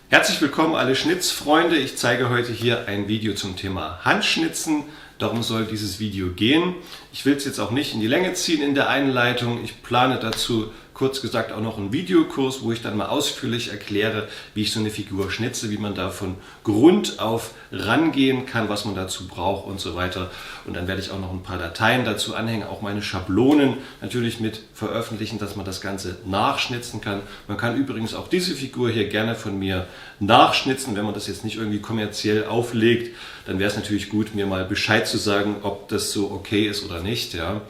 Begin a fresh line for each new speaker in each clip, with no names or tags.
Herzlich willkommen alle Schnitzfreunde. Ich zeige heute hier ein Video zum Thema Handschnitzen. Darum soll dieses Video gehen. Ich will es jetzt auch nicht in die Länge ziehen in der Einleitung. Ich plane dazu kurz gesagt auch noch einen Videokurs, wo ich dann mal ausführlich erkläre, wie ich so eine Figur schnitze, wie man da von Grund auf rangehen kann, was man dazu braucht und so weiter. Und dann werde ich auch noch ein paar Dateien dazu anhängen, auch meine Schablonen natürlich mit veröffentlichen, dass man das Ganze nachschnitzen kann. Man kann übrigens auch diese Figur hier gerne von mir nachschnitzen, wenn man das jetzt nicht irgendwie kommerziell auflegt. Dann wäre es natürlich gut, mir mal Bescheid zu sagen, ob das so okay ist oder nicht, ja.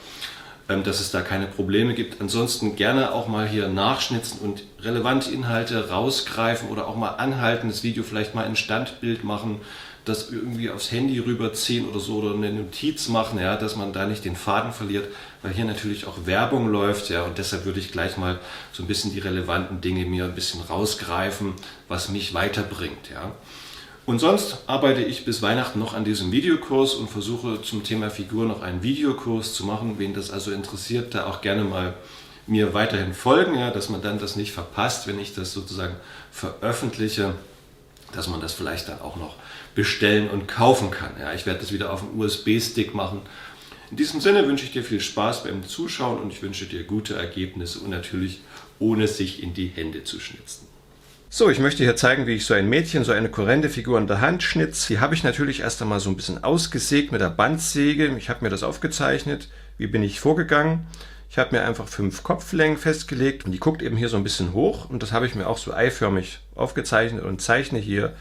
Dass es da keine Probleme gibt. Ansonsten gerne auch mal hier nachschnitzen und relevante Inhalte rausgreifen oder auch mal anhalten, das Video vielleicht mal in Standbild machen, das irgendwie aufs Handy rüberziehen oder so oder eine Notiz machen, ja, dass man da nicht den Faden verliert, weil hier natürlich auch Werbung läuft, ja, und deshalb würde ich gleich mal so ein bisschen die relevanten Dinge mir ein bisschen rausgreifen, was mich weiterbringt, ja. Und sonst arbeite ich bis Weihnachten noch an diesem Videokurs und versuche zum Thema Figur noch einen Videokurs zu machen. Wen das also interessiert, da auch gerne mal mir weiterhin folgen, ja, dass man dann das nicht verpasst, wenn ich das sozusagen veröffentliche, dass man das vielleicht dann auch noch bestellen und kaufen kann. Ja, ich werde das wieder auf einen USB-Stick machen. In diesem Sinne wünsche ich dir viel Spaß beim Zuschauen und ich wünsche dir gute Ergebnisse und natürlich ohne sich in die Hände zu schnitzen. So, ich möchte hier zeigen, wie ich so ein Mädchen, so eine kohärente Figur in der Hand schnitze. Die habe ich natürlich erst einmal so ein bisschen ausgesägt mit der Bandsäge. Ich habe mir das aufgezeichnet. Wie bin ich vorgegangen? Ich habe mir einfach 5 Kopflängen festgelegt und die guckt eben hier so ein bisschen hoch und das habe ich mir auch so eiförmig aufgezeichnet und zeichne hier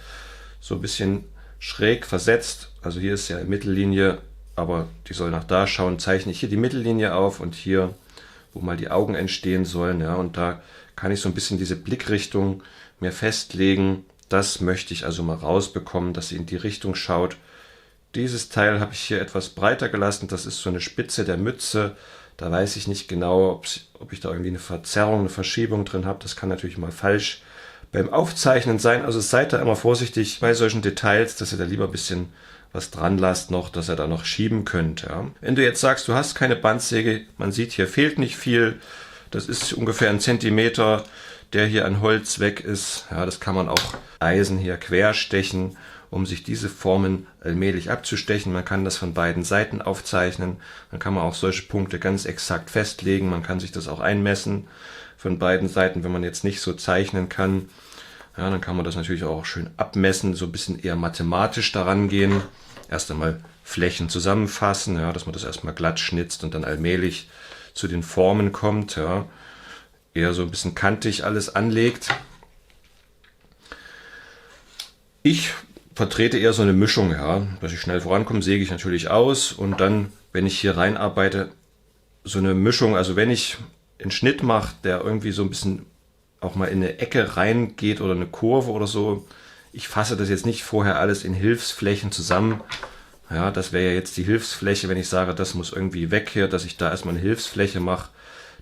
so ein bisschen schräg versetzt. Also hier ist ja Mittellinie, aber die soll nach da schauen. Zeichne ich hier die Mittellinie auf und hier, wo mal die Augen entstehen sollen, ja, und da kann ich so ein bisschen diese Blickrichtung mir festlegen. Das möchte ich also mal rausbekommen, dass sie in die Richtung schaut. Dieses Teil habe ich hier etwas breiter gelassen. Das ist so eine Spitze der Mütze. Da weiß ich nicht genau, ob ich da irgendwie eine Verzerrung, eine Verschiebung drin habe. Das kann natürlich mal falsch beim Aufzeichnen sein. Also seid da immer vorsichtig bei solchen Details, dass ihr da lieber ein bisschen was dran lasst noch, dass ihr da noch schieben könnt. Ja. Wenn du jetzt sagst, du hast keine Bandsäge, man sieht, hier fehlt nicht viel. Das ist ungefähr 1 Zentimeter, der hier an Holz weg ist. Ja, das kann man auch Eisen hier quer stechen, um sich diese Formen allmählich abzustechen. Man kann das von beiden Seiten aufzeichnen. Dann kann man auch solche Punkte ganz exakt festlegen. Man kann sich das auch einmessen von beiden Seiten, wenn man jetzt nicht so zeichnen kann. Ja, dann kann man das natürlich auch schön abmessen, so ein bisschen eher mathematisch daran gehen. Erst einmal Flächen zusammenfassen, ja, dass man das erstmal glatt schnitzt und dann allmählich zu den Formen kommt, ja, eher so ein bisschen kantig alles anlegt. Ich vertrete eher so eine Mischung, ja, dass ich schnell vorankomme, säge ich natürlich aus und dann, wenn ich hier reinarbeite, so eine Mischung, also wenn ich einen Schnitt mache, der irgendwie so ein bisschen auch mal in eine Ecke reingeht oder eine Kurve oder so, ich fasse das jetzt nicht vorher alles in Hilfsflächen zusammen. Ja, das wäre ja jetzt die Hilfsfläche, wenn ich sage, das muss irgendwie weg hier, dass ich da erstmal eine Hilfsfläche mache.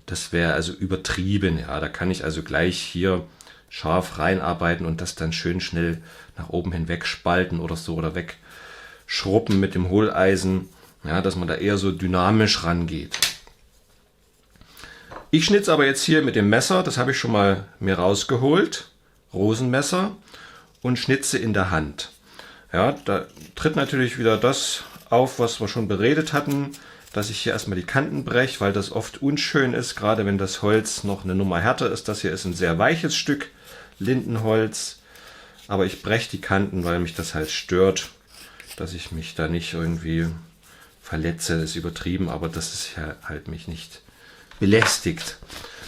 Das wäre also übertrieben. Ja, da kann ich also gleich hier scharf reinarbeiten und das dann schön schnell nach oben hinweg spalten oder so oder wegschrubben mit dem Hohleisen. Ja, dass man da eher so dynamisch rangeht. Ich schnitze aber jetzt hier mit dem Messer, das habe ich schon mal mir rausgeholt, Rosenmesser, und schnitze in der Hand. Ja, da tritt natürlich wieder das auf, was wir schon beredet hatten, dass ich hier erstmal die Kanten breche, weil das oft unschön ist, gerade wenn das Holz noch eine Nummer härter ist. Das hier ist ein sehr weiches Stück Lindenholz, aber ich breche die Kanten, weil mich das halt stört, dass ich mich da nicht irgendwie verletze. Das ist übertrieben, aber das ist ja halt mich nicht belästigt.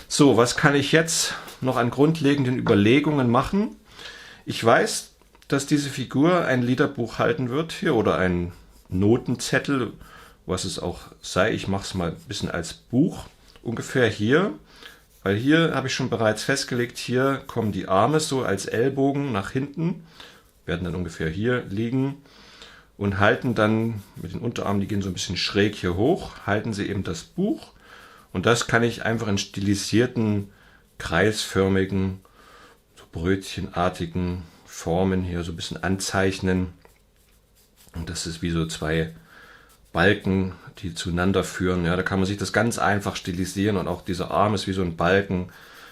So, was kann ich jetzt noch an grundlegenden Überlegungen machen? Ich weiß, dass diese Figur ein Liederbuch halten wird hier oder ein Notenzettel, was es auch sei. Ich mache es mal ein bisschen als Buch, ungefähr hier, weil hier habe ich schon bereits festgelegt, hier kommen die Arme so als Ellbogen nach hinten, werden dann ungefähr hier liegen und halten dann mit den Unterarmen, die gehen so ein bisschen schräg hier hoch, halten sie eben das Buch und das kann ich einfach in stilisierten, kreisförmigen, so brötchenartigen Formen hier so ein bisschen anzeichnen. Und das ist wie so 2 Balken, die zueinander führen. Ja, da kann man sich das ganz einfach stilisieren und auch dieser Arm ist wie so ein Balken.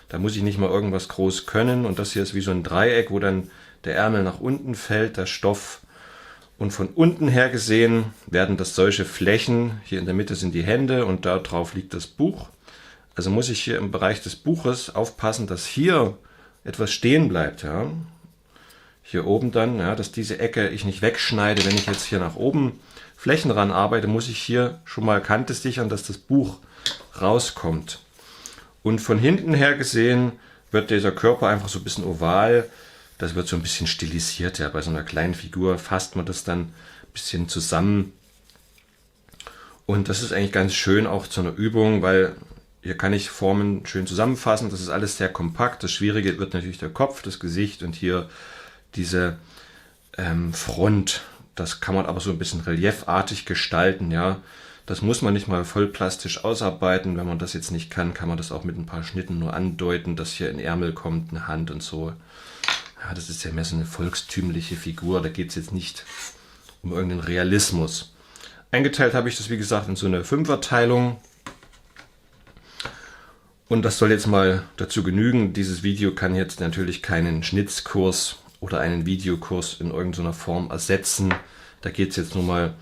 Da muss ich nicht mal irgendwas groß können und das hier ist wie so ein Dreieck, wo dann der Ärmel nach unten fällt, der Stoff. Und von unten her gesehen werden das solche Flächen. Hier in der Mitte sind die Hände und da drauf liegt das Buch. Also muss ich hier im Bereich des Buches aufpassen, dass hier etwas stehen bleibt. Ja. Hier oben dann, ja, dass diese Ecke ich nicht wegschneide. Wenn ich jetzt hier nach oben Flächen ran arbeite, muss ich hier schon mal Kante sichern, dass das Buch rauskommt. Und von hinten her gesehen wird dieser Körper einfach so ein bisschen oval. Das wird so ein bisschen stilisiert. Ja. Bei so einer kleinen Figur fasst man das dann ein bisschen zusammen. Und das ist eigentlich ganz schön auch zu einer Übung, weil hier kann ich Formen schön zusammenfassen. Das ist alles sehr kompakt. Das Schwierige wird natürlich der Kopf, das Gesicht und hier diese Front. Das kann man aber so ein bisschen reliefartig gestalten. Ja. Das muss man nicht mal vollplastisch ausarbeiten. Wenn man das jetzt nicht kann, kann man das auch mit ein paar Schnitten nur andeuten, dass hier ein Ärmel kommt, eine Hand und so. Ja, das ist ja mehr so eine volkstümliche Figur, da geht es jetzt nicht um irgendeinen Realismus. Eingeteilt habe ich das, wie gesagt, in so eine Fünferteilung. Und das soll jetzt mal dazu genügen. Dieses Video kann jetzt natürlich keinen Schnitzkurs oder einen Videokurs in irgendeiner Form ersetzen. Da geht es jetzt nur mal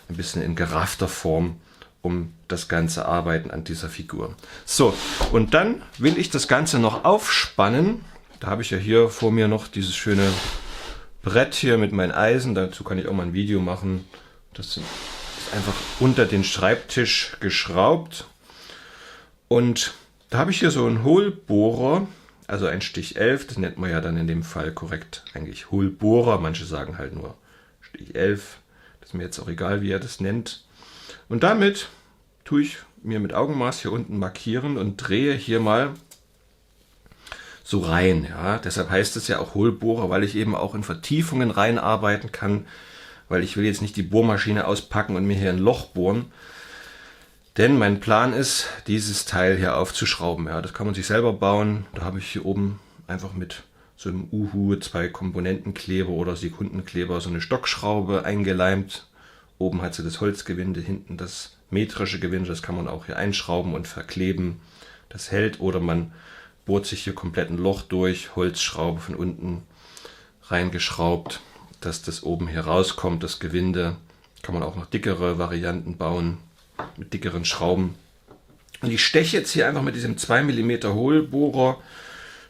ein bisschen in geraffter Form um das ganze Arbeiten an dieser Figur. So, und dann will ich das Ganze noch aufspannen. Da habe ich ja hier vor mir noch dieses schöne Brett hier mit meinen Eisen. Dazu kann ich auch mal ein Video machen. Das ist einfach unter den Schreibtisch geschraubt. Und da habe ich hier so einen Hohlbohrer, also ein Stich 11. Das nennt man ja dann in dem Fall korrekt eigentlich Hohlbohrer. Manche sagen halt nur Stich 11. Das ist mir jetzt auch egal, wie er das nennt. Und damit tue ich mir mit Augenmaß hier unten markieren und drehe hier mal so rein. Ja. Deshalb heißt es ja auch Hohlbohrer, weil ich eben auch in Vertiefungen reinarbeiten kann, weil ich will jetzt nicht die Bohrmaschine auspacken und mir hier ein Loch bohren. Denn mein Plan ist, dieses Teil hier aufzuschrauben. Ja. Das kann man sich selber bauen. Da habe ich hier oben einfach mit so einem Uhu 2 Komponentenkleber oder Sekundenkleber so eine Stockschraube eingeleimt. Oben hat sie das Holzgewinde, hinten das metrische Gewinde. Das kann man auch hier einschrauben und verkleben. Das hält. Oder man bohrt sich hier komplett ein Loch durch, Holzschraube von unten reingeschraubt, dass das oben hier rauskommt, das Gewinde. Kann man auch noch dickere Varianten bauen, mit dickeren Schrauben. Und ich steche jetzt hier einfach mit diesem 2 mm Hohlbohrer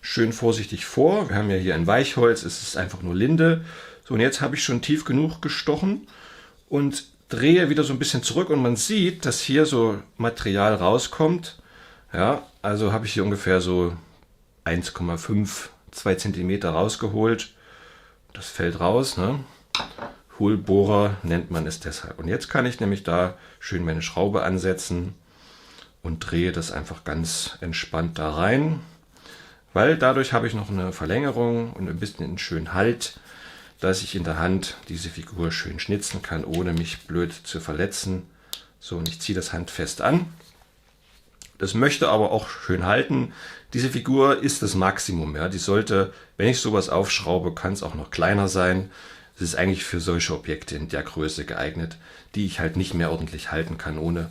schön vorsichtig vor. Wir haben ja hier ein Weichholz, es ist einfach nur Linde. So, und jetzt habe ich schon tief genug gestochen und drehe wieder so ein bisschen zurück und man sieht, dass hier so Material rauskommt. Ja, also habe ich hier ungefähr so 1,5, 2 cm rausgeholt. Das fällt raus, ne? Hohlbohrer nennt man es deshalb. Und jetzt kann ich nämlich da schön meine Schraube ansetzen und drehe das einfach ganz entspannt da rein. Weil dadurch habe ich noch eine Verlängerung und ein bisschen einen schönen Halt, dass ich in der Hand diese Figur schön schnitzen kann, ohne mich blöd zu verletzen. So, und ich ziehe das handfest an. Das möchte aber auch schön halten. Diese Figur ist das Maximum. Ja. Die sollte, wenn ich sowas aufschraube, kann es auch noch kleiner sein. Es ist eigentlich für solche Objekte in der Größe geeignet, die ich halt nicht mehr ordentlich halten kann, ohne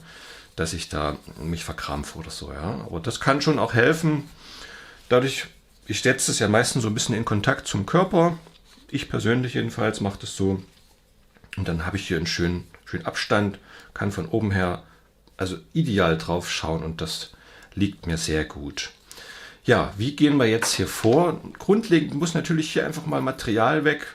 dass ich da mich verkrampfe oder so. Ja. Aber das kann schon auch helfen. Dadurch, ich setze es ja meistens so ein bisschen in Kontakt zum Körper. Ich persönlich jedenfalls mache das so. Und dann habe ich hier einen schönen Abstand, kann von oben her also ideal drauf schauen und das liegt mir sehr gut. Ja, wie gehen wir jetzt hier vor? Grundlegend muss natürlich hier einfach mal Material weg.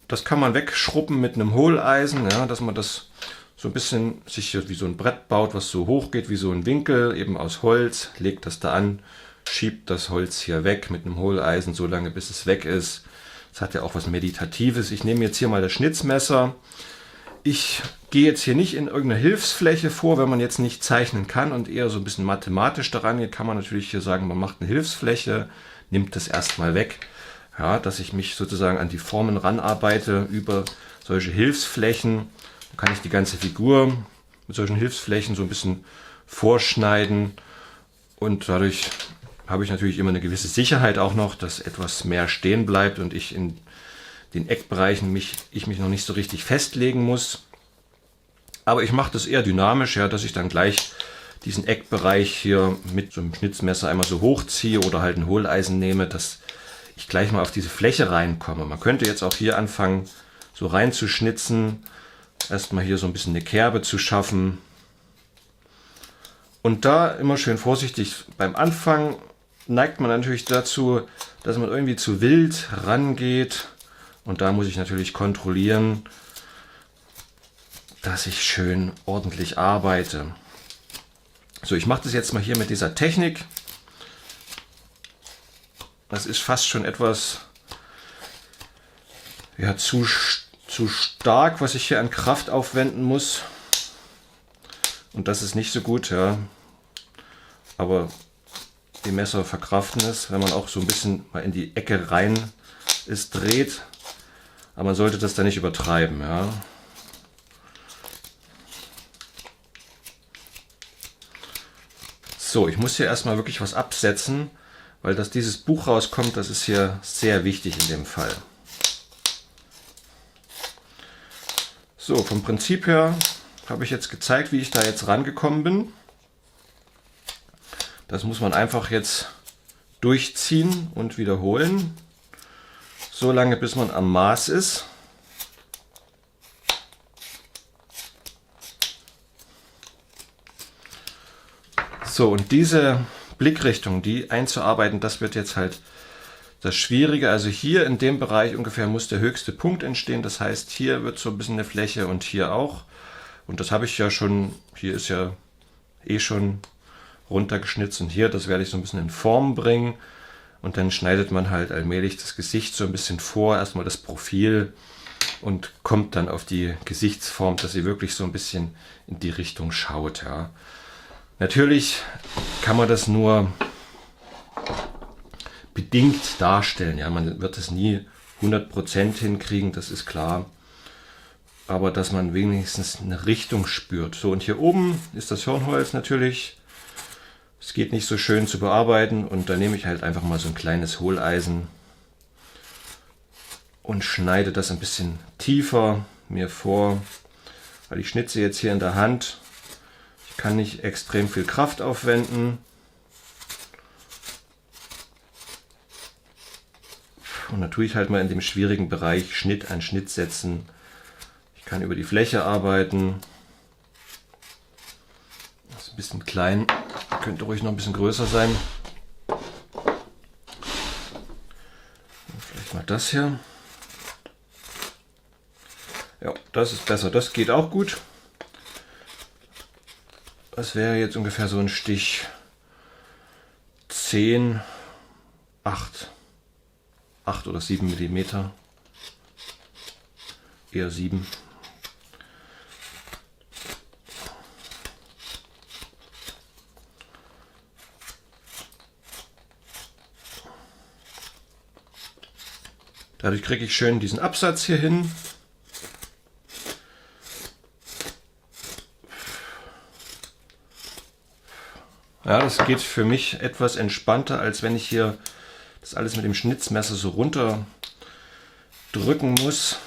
Das kann man wegschrubben mit einem Hohleisen, ja, dass man das so ein bisschen sich wie so ein Brett baut, was so hoch geht wie so ein Winkel, eben aus Holz, legt das da an, schiebt das Holz hier weg mit einem Hohleisen, so lange bis es weg ist. Das hat ja auch was Meditatives. Ich nehme jetzt hier mal das Schnitzmesser. Ich gehe jetzt hier nicht in irgendeine Hilfsfläche vor, wenn man jetzt nicht zeichnen kann und eher so ein bisschen mathematisch daran geht, kann man natürlich hier sagen, man macht eine Hilfsfläche, nimmt das erstmal weg, ja, dass ich mich sozusagen an die Formen ranarbeite über solche Hilfsflächen. Dann kann ich die ganze Figur mit solchen Hilfsflächen so ein bisschen vorschneiden und dadurch habe ich natürlich immer eine gewisse Sicherheit auch noch, dass etwas mehr stehen bleibt und ich in den Eckbereichen mich noch nicht so richtig festlegen muss. Aber ich mache das eher dynamisch, ja, dass ich dann gleich diesen Eckbereich hier mit so einem Schnitzmesser einmal so hochziehe oder halt ein Hohleisen nehme, dass ich gleich mal auf diese Fläche reinkomme. Man könnte jetzt auch hier anfangen, so reinzuschnitzen, erstmal hier so ein bisschen eine Kerbe zu schaffen. Und da immer schön vorsichtig. Beim Anfang neigt man natürlich dazu, dass man irgendwie zu wild rangeht. Und da muss ich natürlich kontrollieren, dass ich schön ordentlich arbeite. So, ich mache das jetzt mal hier mit dieser Technik. Das ist fast schon etwas ja, zu stark, was ich hier an Kraft aufwenden muss. Und das ist nicht so gut, ja. Aber die Messer verkraften es, wenn man auch so ein bisschen mal in die Ecke rein es dreht. Aber man sollte das da nicht übertreiben, ja. So, ich muss hier erstmal wirklich was absetzen, weil dass dieses Buch rauskommt, das ist hier sehr wichtig in dem Fall. So, vom Prinzip her habe ich jetzt gezeigt, wie ich da jetzt rangekommen bin. Das muss man einfach jetzt durchziehen und wiederholen, so lange bis man am Maß ist. So, und diese Blickrichtung, die einzuarbeiten, das wird jetzt halt das Schwierige. Also hier in dem Bereich ungefähr muss der höchste Punkt entstehen. Das heißt, hier wird so ein bisschen eine Fläche und hier auch. Und das habe ich ja schon, hier ist ja eh schon runtergeschnitzt und hier, das werde ich so ein bisschen in Form bringen. Und dann schneidet man halt allmählich das Gesicht so ein bisschen vor, erstmal das Profil und kommt dann auf die Gesichtsform, dass sie wirklich so ein bisschen in die Richtung schaut, ja. Natürlich kann man das nur bedingt darstellen. Ja, man wird es nie 100% hinkriegen, das ist klar. Aber dass man wenigstens eine Richtung spürt. So, und hier oben ist das Hirnholz natürlich. Es geht nicht so schön zu bearbeiten. Und da nehme ich halt einfach mal so ein kleines Hohleisen und schneide das ein bisschen tiefer mir vor. Weil ich schnitze jetzt hier in der Hand. Ich kann nicht extrem viel Kraft aufwenden. Und da tue ich halt mal in dem schwierigen Bereich Schnitt an Schnitt setzen. Ich kann über die Fläche arbeiten. Das ist ein bisschen klein, könnte ruhig noch ein bisschen größer sein. Vielleicht mal das hier. Ja, das ist besser. Das geht auch gut. Das wäre jetzt ungefähr so ein Stich 10, 8 oder 7 mm. Eher 7. Dadurch kriege ich schön diesen Absatz hier hin. Ja, das geht für mich etwas entspannter, als wenn ich hier das alles mit dem Schnitzmesser so runter drücken muss.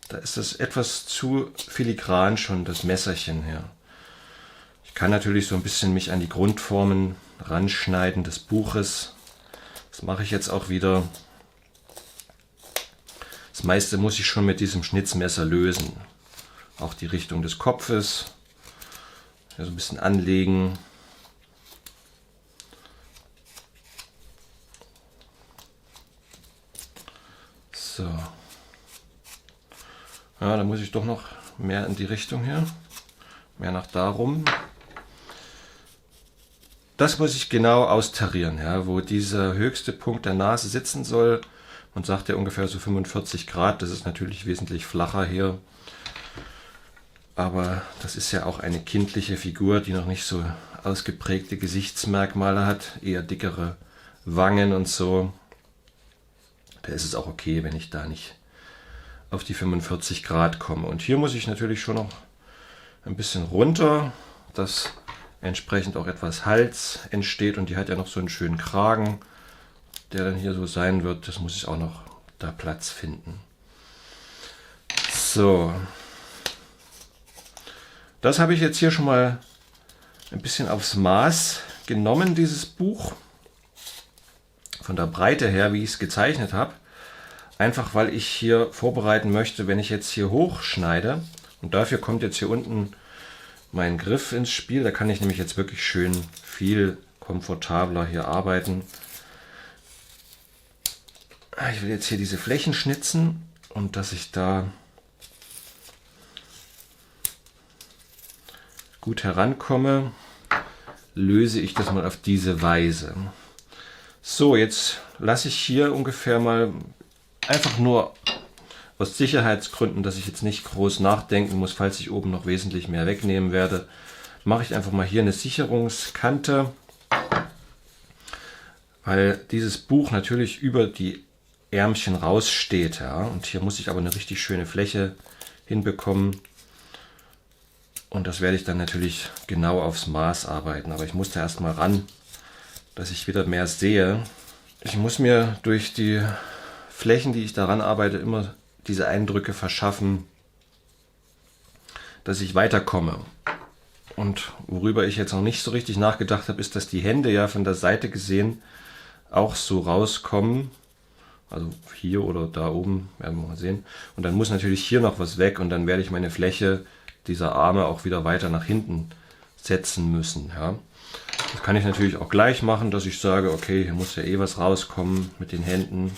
Da ist das etwas zu filigran schon, das Messerchen hier. Ich kann natürlich so ein bisschen mich an die Grundformen ranschneiden des Buches. Das mache ich jetzt auch wieder. Das meiste muss ich schon mit diesem Schnitzmesser lösen. Auch die Richtung des Kopfes. Ja, so ein bisschen anlegen. So. Ja, da muss ich doch noch mehr in die Richtung hier. Mehr nach da rum. Das muss ich genau austarieren, ja, wo dieser höchste Punkt der Nase sitzen soll. Man sagt ja ungefähr so 45 Grad. Das ist natürlich wesentlich flacher hier. Aber das ist ja auch eine kindliche Figur, die noch nicht so ausgeprägte Gesichtsmerkmale hat. Eher dickere Wangen und so. Da ist es auch okay, wenn ich da nicht auf die 45 Grad komme. Und hier muss ich natürlich schon noch ein bisschen runter, dass entsprechend auch etwas Hals entsteht. Und die hat ja noch so einen schönen Kragen, der dann hier so sein wird. Das muss ich auch noch da Platz finden. So. Das habe ich jetzt hier schon mal ein bisschen aufs Maß genommen, dieses Buch. von der Breite her, wie ich es gezeichnet habe. Einfach weil ich hier vorbereiten möchte, wenn ich jetzt hier hochschneide. Und dafür kommt jetzt hier unten mein Griff ins Spiel. Da kann ich nämlich jetzt wirklich schön viel komfortabler hier arbeiten. Ich will jetzt hier diese Flächen schnitzen und dass ich da gut herankomme, löse ich das mal auf diese Weise. So, jetzt lasse ich hier ungefähr mal einfach nur aus Sicherheitsgründen, dass ich jetzt nicht groß nachdenken muss, falls ich oben noch wesentlich mehr wegnehmen werde, mache ich einfach mal hier eine Sicherungskante, weil dieses Buch natürlich über die Ärmchen raussteht. Ja? Und hier muss ich aber eine richtig schöne Fläche hinbekommen. Und das werde ich dann natürlich genau aufs Maß arbeiten. Aber ich muss da erstmal ran, dass ich wieder mehr sehe. Ich muss mir durch die Flächen, die ich daran arbeite, immer diese Eindrücke verschaffen, dass ich weiterkomme. Und worüber ich jetzt noch nicht so richtig nachgedacht habe, ist, dass die Hände ja von der Seite gesehen auch so rauskommen. Also hier oder da oben, werden wir mal sehen. Und dann muss natürlich hier noch was weg und dann werde ich meine Fläche dieser Arme auch wieder weiter nach hinten setzen müssen. Ja. Das kann ich natürlich auch gleich machen, dass ich sage, okay, hier muss ja eh was rauskommen mit den Händen.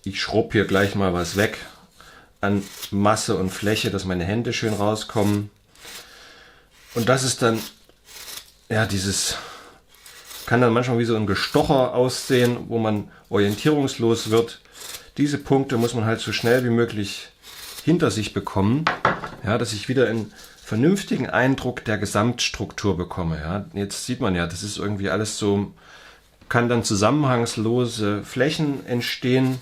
Ich schraube hier gleich mal was weg an Masse und Fläche, dass meine Hände schön rauskommen. Und das ist dann, ja, dieses, kann dann manchmal wie so ein Gestocher aussehen, wo man orientierungslos wird. Diese Punkte muss man halt so schnell wie möglich hinter sich bekommen, ja, dass ich wieder einen vernünftigen Eindruck der Gesamtstruktur bekomme. Ja. Jetzt sieht man ja, das ist irgendwie alles so, kann dann zusammenhangslose Flächen entstehen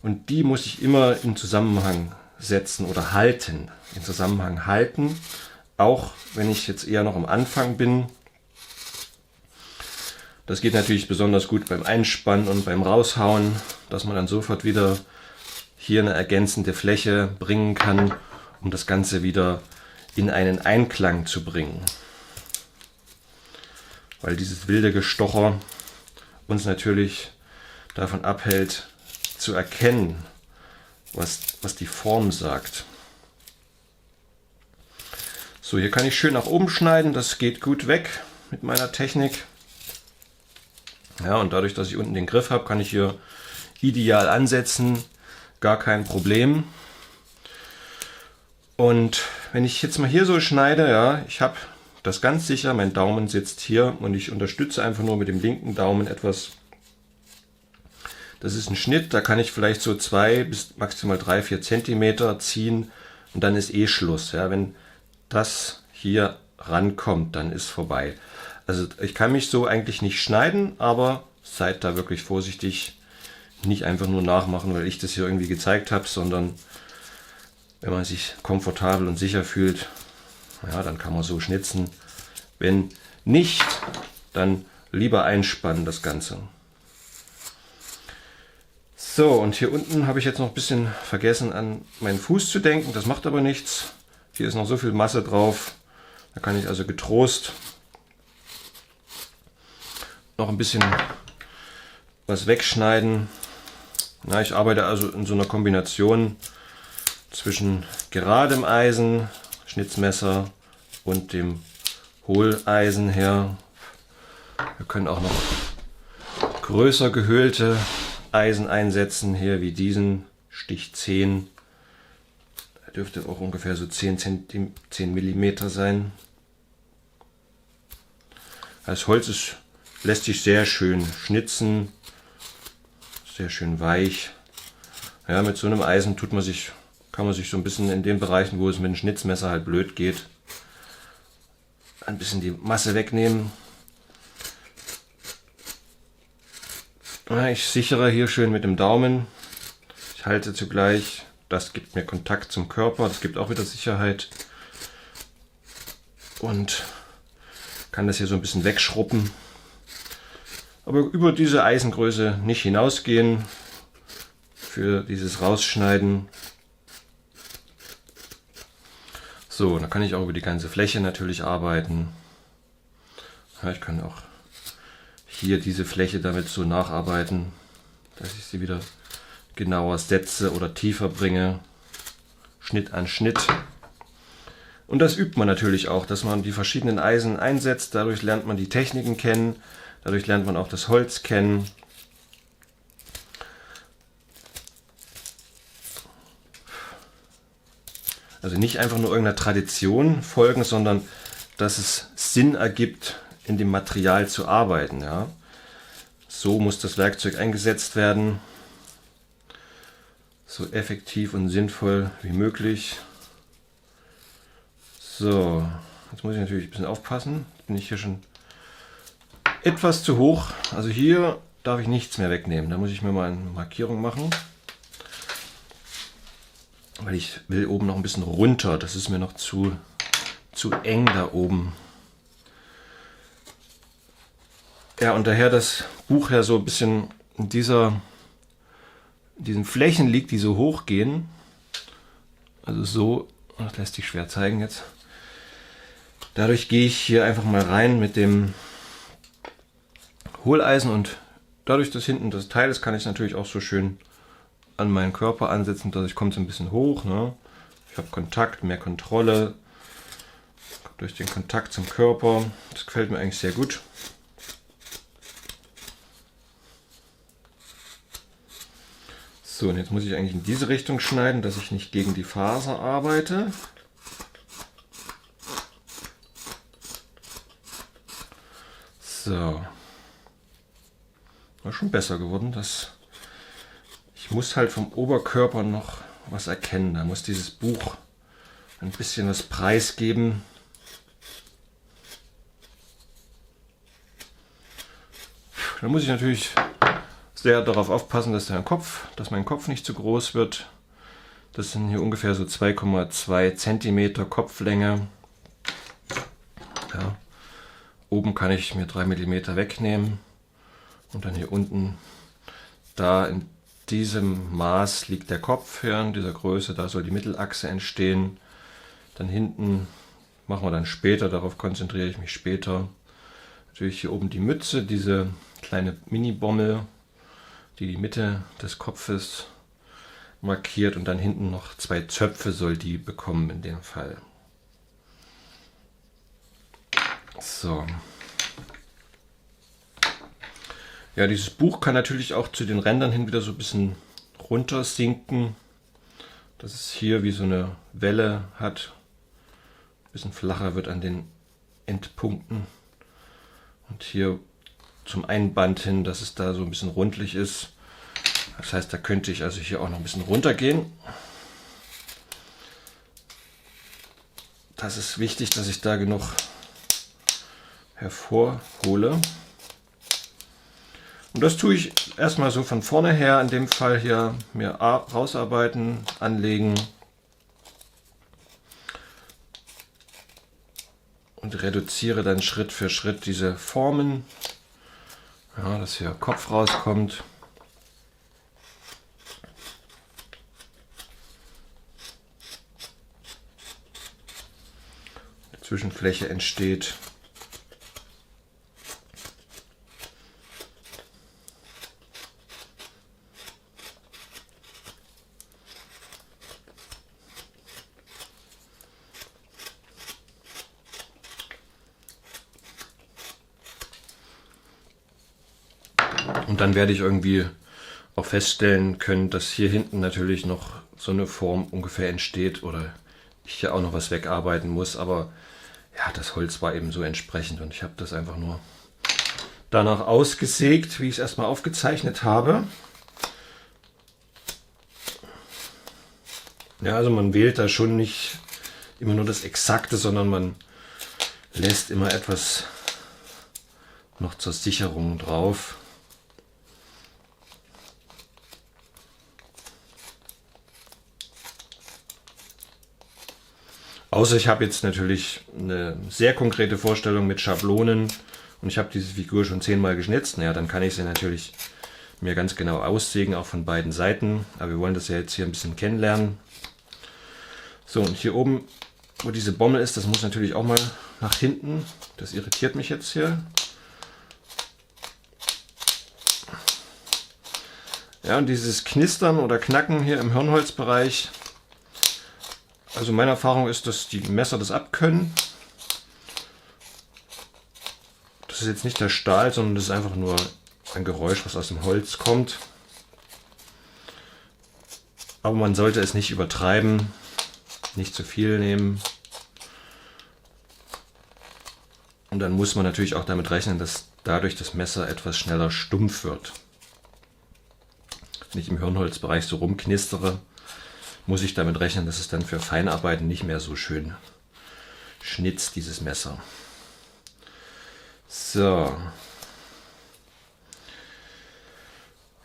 und die muss ich immer in Zusammenhang setzen oder halten, in Zusammenhang halten, auch wenn ich jetzt eher noch am Anfang bin. Das geht natürlich besonders gut beim Einspannen und beim Raushauen, dass man dann sofort wieder hier eine ergänzende Fläche bringen kann, um das Ganze wieder in einen Einklang zu bringen. Weil dieses wilde Gestocher uns natürlich davon abhält, zu erkennen, was die Form sagt. So, hier kann ich schön nach oben schneiden, das geht gut weg mit meiner Technik. Ja, und dadurch, dass ich unten den Griff habe, kann ich hier ideal ansetzen, gar kein Problem. Und wenn ich jetzt mal hier so schneide, ja, ich habe das ganz sicher, mein Daumen sitzt hier und ich unterstütze einfach nur mit dem linken Daumen etwas. Das ist ein Schnitt, da kann ich vielleicht so 2 bis maximal 3-4 Zentimeter ziehen und dann ist eh Schluss. Ja, wenn das hier rankommt, dann ist vorbei. Also ich kann mich so eigentlich nicht schneiden, aber seid da wirklich vorsichtig. Nicht einfach nur nachmachen, weil ich das hier irgendwie gezeigt habe, sondern wenn man sich komfortabel und sicher fühlt, ja, dann kann man so schnitzen. Wenn nicht, dann lieber einspannen das Ganze. So, und hier unten habe ich jetzt noch ein bisschen vergessen an meinen Fuß zu denken. Das macht aber nichts. Hier ist noch so viel Masse drauf. Da kann ich also getrost noch ein bisschen was wegschneiden. Na, ich arbeite also in so einer Kombination zwischen geradem Eisen, Schnitzmesser und dem Hohleisen her. Wir können auch noch größer gehöhlte Eisen einsetzen, hier wie diesen Stich 10. Der dürfte auch ungefähr so 10 mm sein. Das Holz lässt sich sehr schön schnitzen, sehr schön weich. Ja, mit so einem Eisen kann man sich so ein bisschen in den Bereichen, wo es mit dem Schnitzmesser halt blöd geht, ein bisschen die Masse wegnehmen. Ja, ich sichere hier schön mit dem Daumen. Ich halte zugleich, das gibt mir Kontakt zum Körper, das gibt auch wieder Sicherheit. Und kann das hier so ein bisschen wegschruppen. Aber über diese Eisengröße nicht hinausgehen für dieses Rausschneiden. So, dann kann ich auch über die ganze Fläche natürlich arbeiten. Ja, ich kann auch hier diese Fläche damit so nacharbeiten, dass ich sie wieder genauer setze oder tiefer bringe, Schnitt an Schnitt. Und das übt man natürlich auch, dass man die verschiedenen Eisen einsetzt. Dadurch lernt man die Techniken kennen, dadurch lernt man auch das Holz kennen. Also nicht einfach nur irgendeiner Tradition folgen, sondern dass es Sinn ergibt, in dem Material zu arbeiten. Ja. So muss das Werkzeug eingesetzt werden, so effektiv und sinnvoll wie möglich. So, jetzt muss ich natürlich ein bisschen aufpassen. Jetzt bin ich hier schon etwas zu hoch. Also hier darf ich nichts mehr wegnehmen. Da muss ich mir mal eine Markierung machen. Weil ich will oben noch ein bisschen runter. Das ist mir noch zu eng da oben. Ja, und daher das Buch ja so ein bisschen in diesen Flächen liegt, die so hoch gehen. Also so, das lässt sich schwer zeigen jetzt. Dadurch gehe ich hier einfach mal rein mit dem Hohleisen und dadurch, dass hinten das Teil ist, kann ich es natürlich auch so schön an meinen Körper ansetzen. Dadurch kommt es ein bisschen hoch. Ne? Ich habe Kontakt, mehr Kontrolle durch den Kontakt zum Körper. Das gefällt mir eigentlich sehr gut. So, und jetzt muss ich eigentlich in diese Richtung schneiden, dass ich nicht gegen die Faser arbeite. So. War schon besser geworden. Ich muss halt vom Oberkörper noch was erkennen. Da muss dieses Buch ein bisschen was preisgeben. Da muss ich natürlich sehr darauf aufpassen, dass mein Kopf nicht zu groß wird. Das sind hier ungefähr so 2,2 cm Kopflänge. Ja. Oben kann ich mir 3 mm wegnehmen und dann hier unten, da in diesem Maß liegt der Kopf hier, in dieser Größe, da soll die Mittelachse entstehen. Dann hinten machen wir dann später, darauf konzentriere ich mich später. Natürlich hier oben die Mütze, diese kleine Mini-Bommel, die Mitte des Kopfes markiert, und dann hinten noch 2 Zöpfe soll die bekommen in dem Fall. So. Ja, dieses Buch kann natürlich auch zu den Rändern hin wieder so ein bisschen runter sinken, dass es hier wie so eine Welle hat, ein bisschen flacher wird an den Endpunkten und hier zum Einband hin, dass es da so ein bisschen rundlich ist. Das heißt, da könnte ich also hier auch noch ein bisschen runter gehen. Das ist wichtig, dass ich da genug hervorhole. Und das tue ich erstmal so von vorne her, in dem Fall hier mir rausarbeiten, anlegen und reduziere dann Schritt für Schritt diese Formen, ja, dass hier Kopf rauskommt. Die Zwischenfläche entsteht. Und dann werde ich irgendwie auch feststellen können, dass hier hinten natürlich noch so eine Form ungefähr entsteht oder ich hier auch noch was wegarbeiten muss. Aber ja, das Holz war eben so entsprechend und ich habe das einfach nur danach ausgesägt, wie ich es erstmal aufgezeichnet habe. Ja, also man wählt da schon nicht immer nur das Exakte, sondern man lässt immer etwas noch zur Sicherung drauf. Außer ich habe jetzt natürlich eine sehr konkrete Vorstellung mit Schablonen und ich habe diese Figur schon 10-mal geschnitzt. Naja, dann kann ich sie natürlich mir ganz genau aussägen, auch von beiden Seiten. Aber wir wollen das ja jetzt hier ein bisschen kennenlernen. So, und hier oben, wo diese Bommel ist, das muss natürlich auch mal nach hinten. Das irritiert mich jetzt hier. Ja, und dieses Knistern oder Knacken hier im Hirnholzbereich, also meine Erfahrung ist, dass die Messer das abkönnen. Das ist jetzt nicht der Stahl, sondern das ist einfach nur ein Geräusch, was aus dem Holz kommt. Aber man sollte es nicht übertreiben, nicht zu viel nehmen. Und dann muss man natürlich auch damit rechnen, dass dadurch das Messer etwas schneller stumpf wird. Wenn ich im Hirnholzbereich so rumknistere, muss ich damit rechnen, dass es dann für Feinarbeiten nicht mehr so schön schnitzt, dieses Messer. So.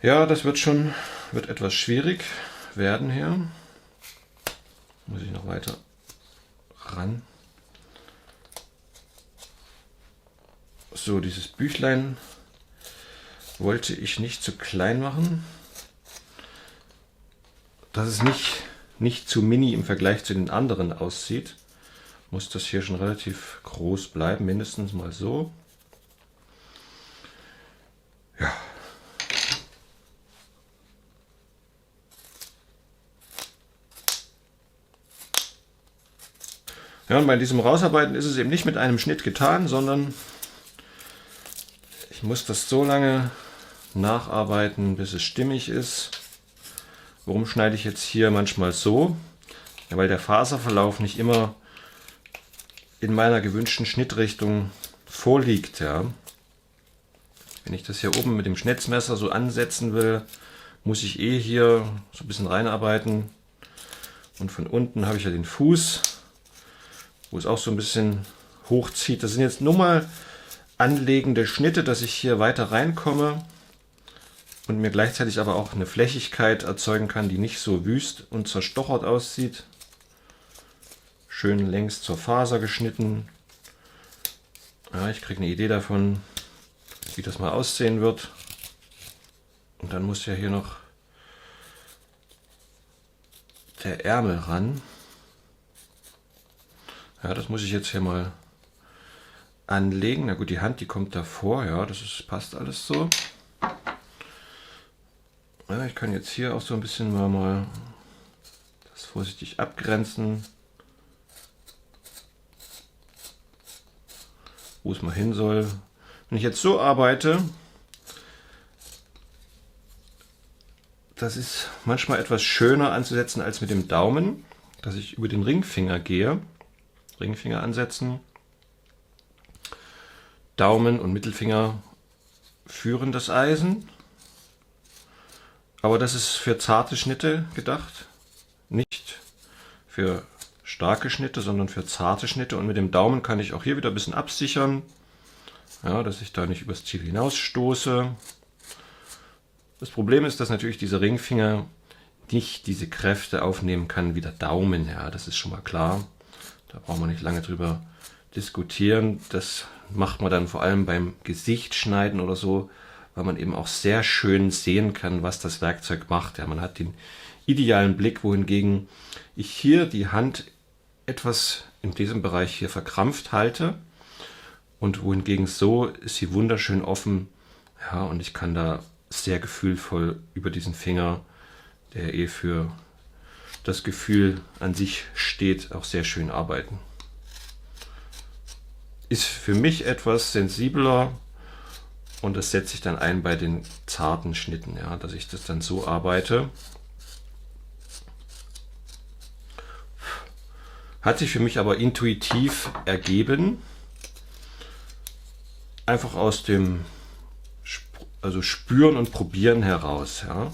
Ja, das wird etwas schwierig werden hier. Muss ich noch weiter ran. So, dieses Büchlein wollte ich nicht zu klein machen. Dass es nicht zu mini im Vergleich zu den anderen aussieht, muss das hier schon relativ groß bleiben, mindestens mal so. Ja. Ja, und bei diesem Rausarbeiten ist es eben nicht mit einem Schnitt getan, sondern ich muss das so lange nacharbeiten, bis es stimmig ist. Warum schneide ich jetzt hier manchmal so? Ja, weil der Faserverlauf nicht immer in meiner gewünschten Schnittrichtung vorliegt. Ja. Wenn ich das hier oben mit dem Schnitzmesser so ansetzen will, muss ich hier so ein bisschen reinarbeiten. Und von unten habe ich ja den Fuß, wo es auch so ein bisschen hochzieht. Das sind jetzt nur mal anlegende Schnitte, dass ich hier weiter reinkomme und mir gleichzeitig aber auch eine Flächigkeit erzeugen kann, die nicht so wüst und zerstochert aussieht. Schön längs zur Faser geschnitten. Ja, ich kriege eine Idee davon, wie das mal aussehen wird. Und dann muss ja hier noch der Ärmel ran. Ja, das muss ich jetzt hier mal anlegen. Na gut, die Hand, die kommt davor. Ja, passt alles so. Ja, ich kann jetzt hier auch so ein bisschen mal das vorsichtig abgrenzen, wo es mal hin soll. Wenn ich jetzt so arbeite, das ist manchmal etwas schöner anzusetzen als mit dem Daumen, dass ich über den Ringfinger gehe. Ringfinger ansetzen. Daumen und Mittelfinger führen das Eisen. Aber das ist für zarte Schnitte gedacht, nicht für starke Schnitte, sondern für zarte Schnitte. Und mit dem Daumen kann ich auch hier wieder ein bisschen absichern, ja, dass ich da nicht übers Ziel hinausstoße. Das Problem ist, dass natürlich dieser Ringfinger nicht diese Kräfte aufnehmen kann wie der Daumen. Ja, das ist schon mal klar. Da brauchen wir nicht lange drüber diskutieren. Das macht man dann vor allem beim Gesichtsschneiden oder so, weil man eben auch sehr schön sehen kann, was das Werkzeug macht. Ja, man hat den idealen Blick, wohingegen ich hier die Hand etwas in diesem Bereich hier verkrampft halte und wohingegen so ist sie wunderschön offen. Ja, und ich kann da sehr gefühlvoll über diesen Finger, der für das Gefühl an sich steht, auch sehr schön arbeiten. Ist für mich etwas sensibler. Und das setze ich dann ein bei den zarten Schnitten, ja, dass ich das dann so arbeite. Hat sich für mich aber intuitiv ergeben. Einfach aus dem Spüren und Probieren heraus. Ja.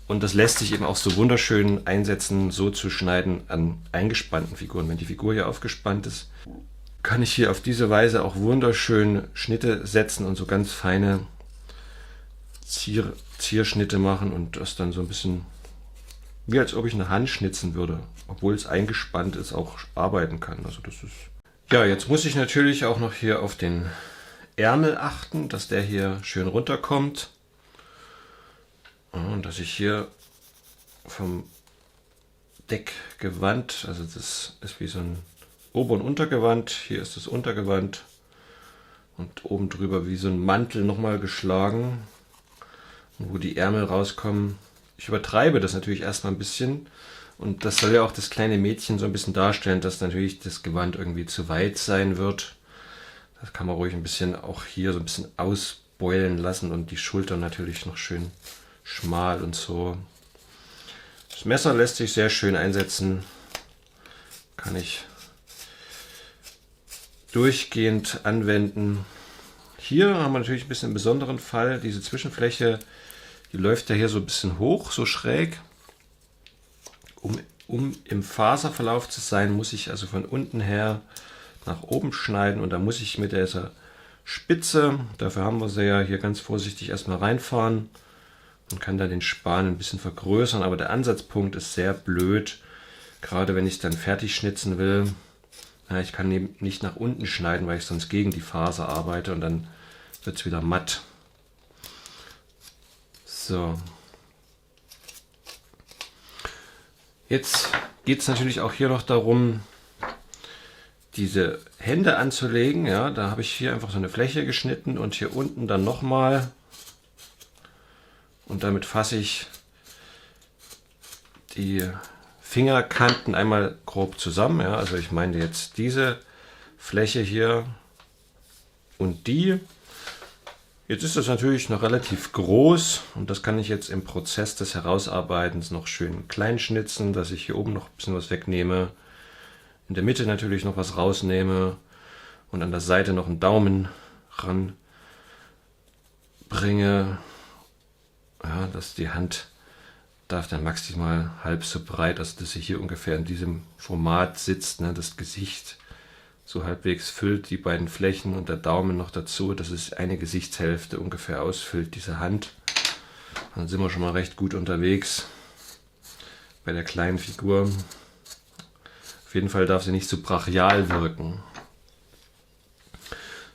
Und das lässt sich eben auch so wunderschön einsetzen, so zu schneiden an eingespannten Figuren. Wenn die Figur hier aufgespannt ist, kann ich hier auf diese Weise auch wunderschön Schnitte setzen und so ganz feine Zierschnitte machen und das dann so ein bisschen wie als ob ich eine Hand schnitzen würde, obwohl es eingespannt ist, auch arbeiten kann. Also das ist ja, jetzt muss ich natürlich auch noch hier auf den Ärmel achten, dass der hier schön runterkommt und dass ich hier vom Deckgewand, also das ist wie so ein Ober- und Untergewand, hier ist das Untergewand und oben drüber wie so ein Mantel nochmal geschlagen, wo die Ärmel rauskommen. Ich übertreibe das natürlich erstmal ein bisschen. Und das soll ja auch das kleine Mädchen so ein bisschen darstellen, dass natürlich das Gewand irgendwie zu weit sein wird. Das kann man ruhig ein bisschen auch hier so ein bisschen ausbeulen lassen und die Schultern natürlich noch schön schmal und so. Das Messer lässt sich sehr schön einsetzen. Kann ich durchgehend anwenden. Hier haben wir natürlich ein bisschen einen besonderen Fall. Diese Zwischenfläche, die läuft ja hier so ein bisschen hoch, so schräg. Um im Faserverlauf zu sein, muss ich also von unten her nach oben schneiden und da muss ich mit dieser Spitze, dafür haben wir sie ja hier ganz vorsichtig erstmal reinfahren und kann dann den Span ein bisschen vergrößern, aber der Ansatzpunkt ist sehr blöd, gerade wenn ich es dann fertig schnitzen will. Ja, ich kann eben nicht nach unten schneiden, weil ich sonst gegen die Faser arbeite und dann wird es wieder matt. So. Jetzt geht es natürlich auch hier noch darum, diese Hände anzulegen. Ja, da habe ich hier einfach so eine Fläche geschnitten und hier unten dann nochmal. Und damit fasse ich die Fingerkanten einmal grob zusammen. Ja, also ich meine jetzt diese Fläche hier und die. Jetzt ist das natürlich noch relativ groß und das kann ich jetzt im Prozess des Herausarbeitens noch schön klein schnitzen, dass ich hier oben noch ein bisschen was wegnehme, in der Mitte natürlich noch was rausnehme und an der Seite noch einen Daumen ranbringe. Ja, dass die Hand darf dann maximal halb so breit, also dass sie hier ungefähr in diesem Format sitzt, ne, das Gesicht so halbwegs füllt, die beiden Flächen und der Daumen noch dazu, dass es eine Gesichtshälfte ungefähr ausfüllt, diese Hand. Dann sind wir schon mal recht gut unterwegs bei der kleinen Figur. Auf jeden Fall darf sie nicht so brachial wirken.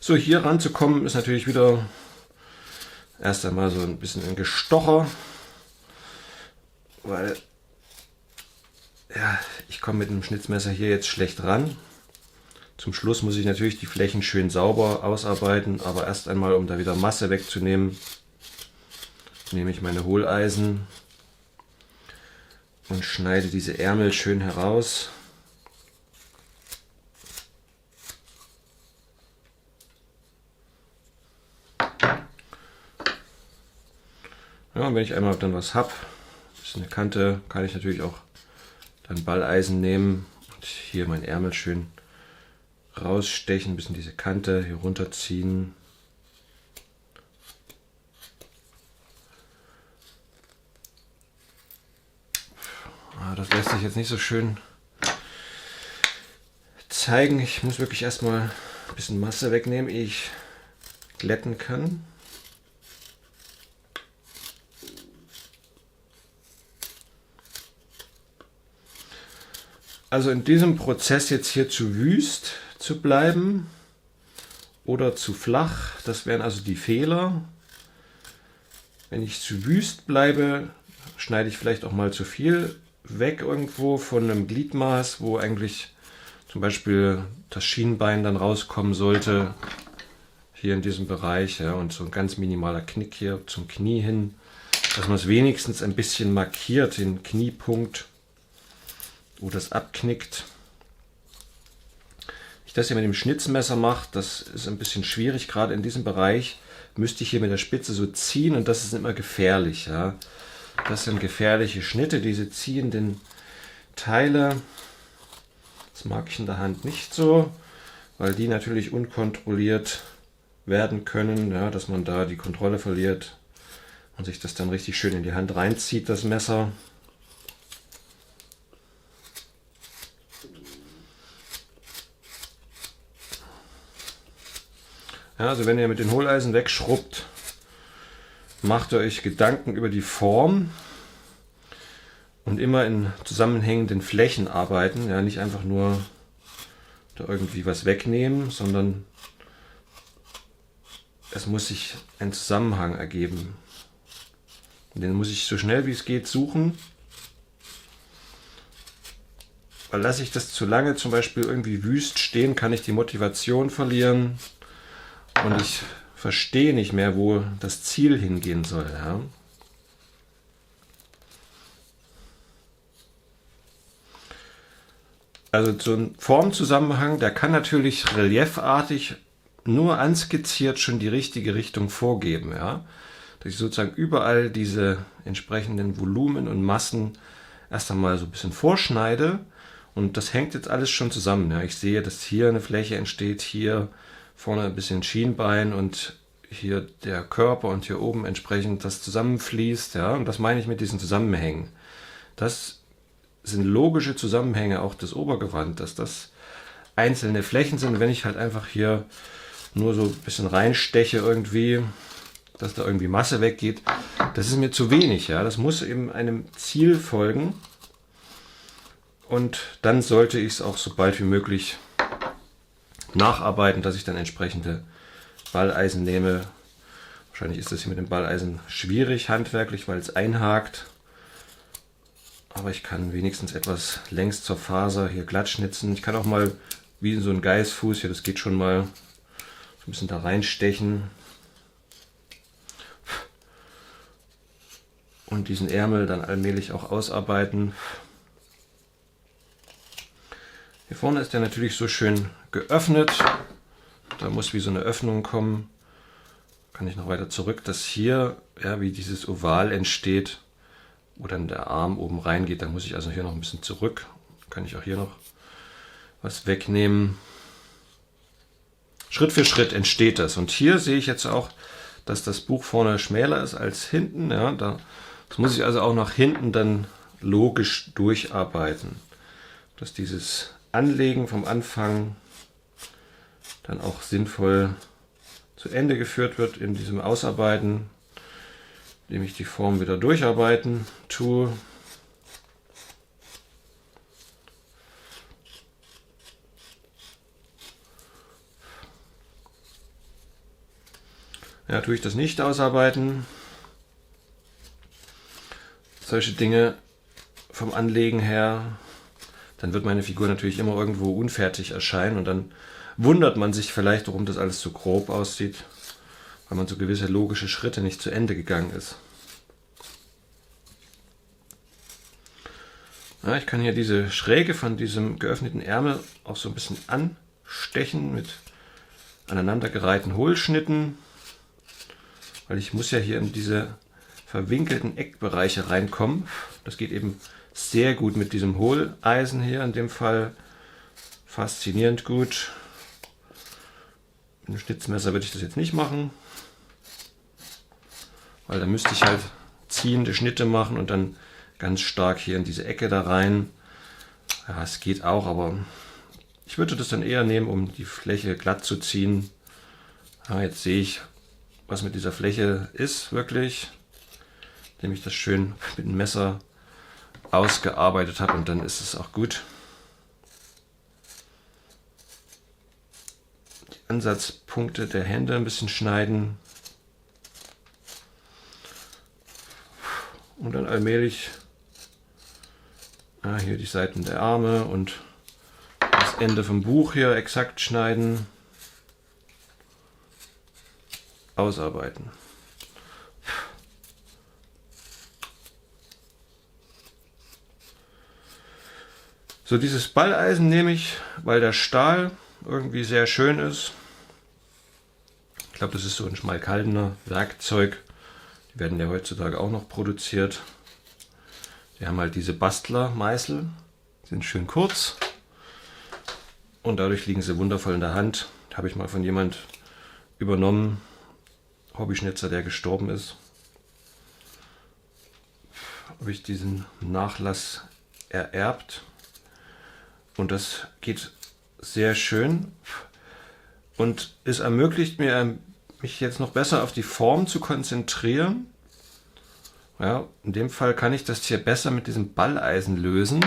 So, hier ranzukommen ist natürlich wieder erst einmal so ein bisschen ein Gestocher, weil ja, ich komme mit dem Schnitzmesser hier jetzt schlecht ran. Zum Schluss muss ich natürlich die Flächen schön sauber ausarbeiten, aber erst einmal, um da wieder Masse wegzunehmen, nehme ich meine Hohleisen und schneide diese Ärmel schön heraus. Ja, und wenn ich einmal dann was habe, ist eine Kante, kann ich natürlich auch dann Balleisen nehmen und hier mein Ärmel schön rausstechen, ein bisschen diese Kante hier runterziehen. Das lässt sich jetzt nicht so schön zeigen. Ich muss wirklich erstmal ein bisschen Masse wegnehmen, ehe ich glätten kann. Also in diesem Prozess jetzt hier zu wüst zu bleiben oder zu flach, das wären also die Fehler. Wenn ich zu wüst bleibe, schneide ich vielleicht auch mal zu viel weg irgendwo von einem Gliedmaß, wo eigentlich zum Beispiel das Schienbein dann rauskommen sollte, hier in diesem Bereich, ja, und so ein ganz minimaler Knick hier zum Knie hin, dass man es wenigstens ein bisschen markiert, den Kniepunkt, wo das abknickt. Ich das hier mit dem Schnitzmesser mache, das ist ein bisschen schwierig, gerade in diesem Bereich müsste ich hier mit der Spitze so ziehen und das ist immer gefährlich. Ja. Das sind gefährliche Schnitte, diese ziehenden Teile. Das mag ich in der Hand nicht so, weil die natürlich unkontrolliert werden können, ja, dass man da die Kontrolle verliert und sich das dann richtig schön in die Hand reinzieht, das Messer. Ja, also wenn ihr mit den Hohleisen wegschrubbt, macht ihr euch Gedanken über die Form und immer in zusammenhängenden Flächen arbeiten. Ja, nicht einfach nur da irgendwie was wegnehmen, sondern es muss sich ein Zusammenhang ergeben. Und den muss ich so schnell wie es geht suchen. Weil lasse ich das zu lange zum Beispiel irgendwie wüst stehen, kann ich die Motivation verlieren. Und ich verstehe nicht mehr, wo das Ziel hingehen soll. Ja? Also so ein Formzusammenhang, der kann natürlich reliefartig nur anskizziert schon die richtige Richtung vorgeben, ja. Dass ich sozusagen überall diese entsprechenden Volumen und Massen erst einmal so ein bisschen vorschneide und das hängt jetzt alles schon zusammen. Ja. Ich sehe, dass hier eine Fläche entsteht, hier vorne ein bisschen Schienbein und hier der Körper und hier oben entsprechend das zusammenfließt. Ja. Und das meine ich mit diesen Zusammenhängen. Das sind logische Zusammenhänge auch des Obergewand, dass das einzelne Flächen sind. Wenn ich halt einfach hier nur so ein bisschen reinsteche irgendwie, dass da irgendwie Masse weggeht, das ist mir zu wenig. Ja? Das muss eben einem Ziel folgen und dann sollte ich es auch so bald wie möglich nacharbeiten, dass ich dann entsprechende Balleisen nehme. Wahrscheinlich ist das hier mit dem Balleisen schwierig handwerklich, weil es einhakt. Aber ich kann wenigstens etwas längs zur Faser hier glatt schnitzen. Ich kann auch mal wie so ein Geißfuß hier, das geht schon mal, so ein bisschen da reinstechen. Und diesen Ärmel dann allmählich auch ausarbeiten. Hier vorne ist der natürlich so schön geöffnet. Da muss wie so eine Öffnung kommen. Kann ich noch weiter zurück, dass hier ja, wie dieses Oval entsteht, wo dann der Arm oben reingeht. Da muss ich also hier noch ein bisschen zurück. Kann ich auch hier noch was wegnehmen. Schritt für Schritt entsteht das. Und hier sehe ich jetzt auch, dass das Buch vorne schmäler ist als hinten. Ja, das muss ich also auch nach hinten dann logisch durcharbeiten. Dass dieses Anlegen vom Anfang dann auch sinnvoll zu Ende geführt wird in diesem Ausarbeiten, indem ich die Form wieder durcharbeiten tue. Ja, tue ich das nicht ausarbeiten. Solche Dinge vom Anlegen her, dann wird meine Figur natürlich immer irgendwo unfertig erscheinen und dann wundert man sich vielleicht, warum das alles so grob aussieht, weil man so gewisse logische Schritte nicht zu Ende gegangen ist. Ja, ich kann hier diese Schräge von diesem geöffneten Ärmel auch so ein bisschen anstechen mit aneinandergereihten Hohlschnitten, weil ich muss ja hier in diese verwinkelten Eckbereiche reinkommen. Das geht eben sehr gut mit diesem Hohleisen hier, in dem Fall faszinierend gut. Mit dem Schnitzmesser würde ich das jetzt nicht machen, weil da müsste ich halt ziehende Schnitte machen und dann ganz stark hier in diese Ecke da rein. Ja, es geht auch, aber ich würde das dann eher nehmen, um die Fläche glatt zu ziehen. Ja, jetzt sehe ich, was mit dieser Fläche ist wirklich, indem ich das schön mit dem Messer ausgearbeitet habe und dann ist es auch gut. Die Ansatzpunkte der Hände ein bisschen schneiden und dann allmählich hier die Seiten der Arme und das Ende vom Buch hier exakt schneiden, ausarbeiten. So, dieses Balleisen nehme ich, weil der Stahl irgendwie sehr schön ist. Ich glaube, das ist so ein Schmalkaldener Werkzeug. Die werden ja heutzutage auch noch produziert. Die haben halt diese Bastler-Meißel, sind schön kurz und dadurch liegen sie wundervoll in der Hand. Habe ich mal von jemand übernommen, Hobbyschnitzer, der gestorben ist. Habe ich diesen Nachlass ererbt und das geht sehr schön und es ermöglicht mir, mich jetzt noch besser auf die Form zu konzentrieren. Ja, in dem Fall kann ich das hier besser mit diesem Balleisen lösen,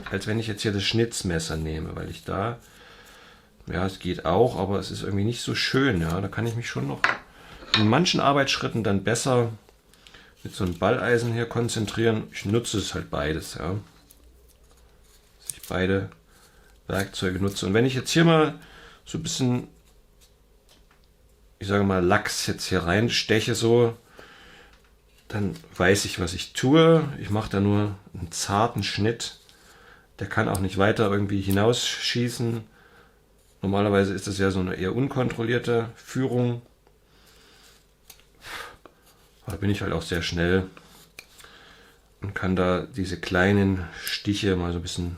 als wenn ich jetzt hier das Schnitzmesser nehme, weil ich da, ja, es geht auch, aber es ist irgendwie nicht so schön. Ja, da kann ich mich schon noch in manchen Arbeitsschritten dann besser mit so einem Balleisen hier konzentrieren. Ich nutze es halt beides, ja, dass ich beide Werkzeuge nutze. Und wenn ich jetzt hier mal so ein bisschen, ich sage mal, Lachs jetzt hier reinsteche, so, dann weiß ich, was ich tue. Ich mache da nur einen zarten Schnitt Der kann auch nicht weiter irgendwie hinausschießen. Normalerweise ist das ja so eine eher unkontrollierte Führung. Da bin ich halt auch sehr schnell und kann da diese kleinen Stiche mal so ein bisschen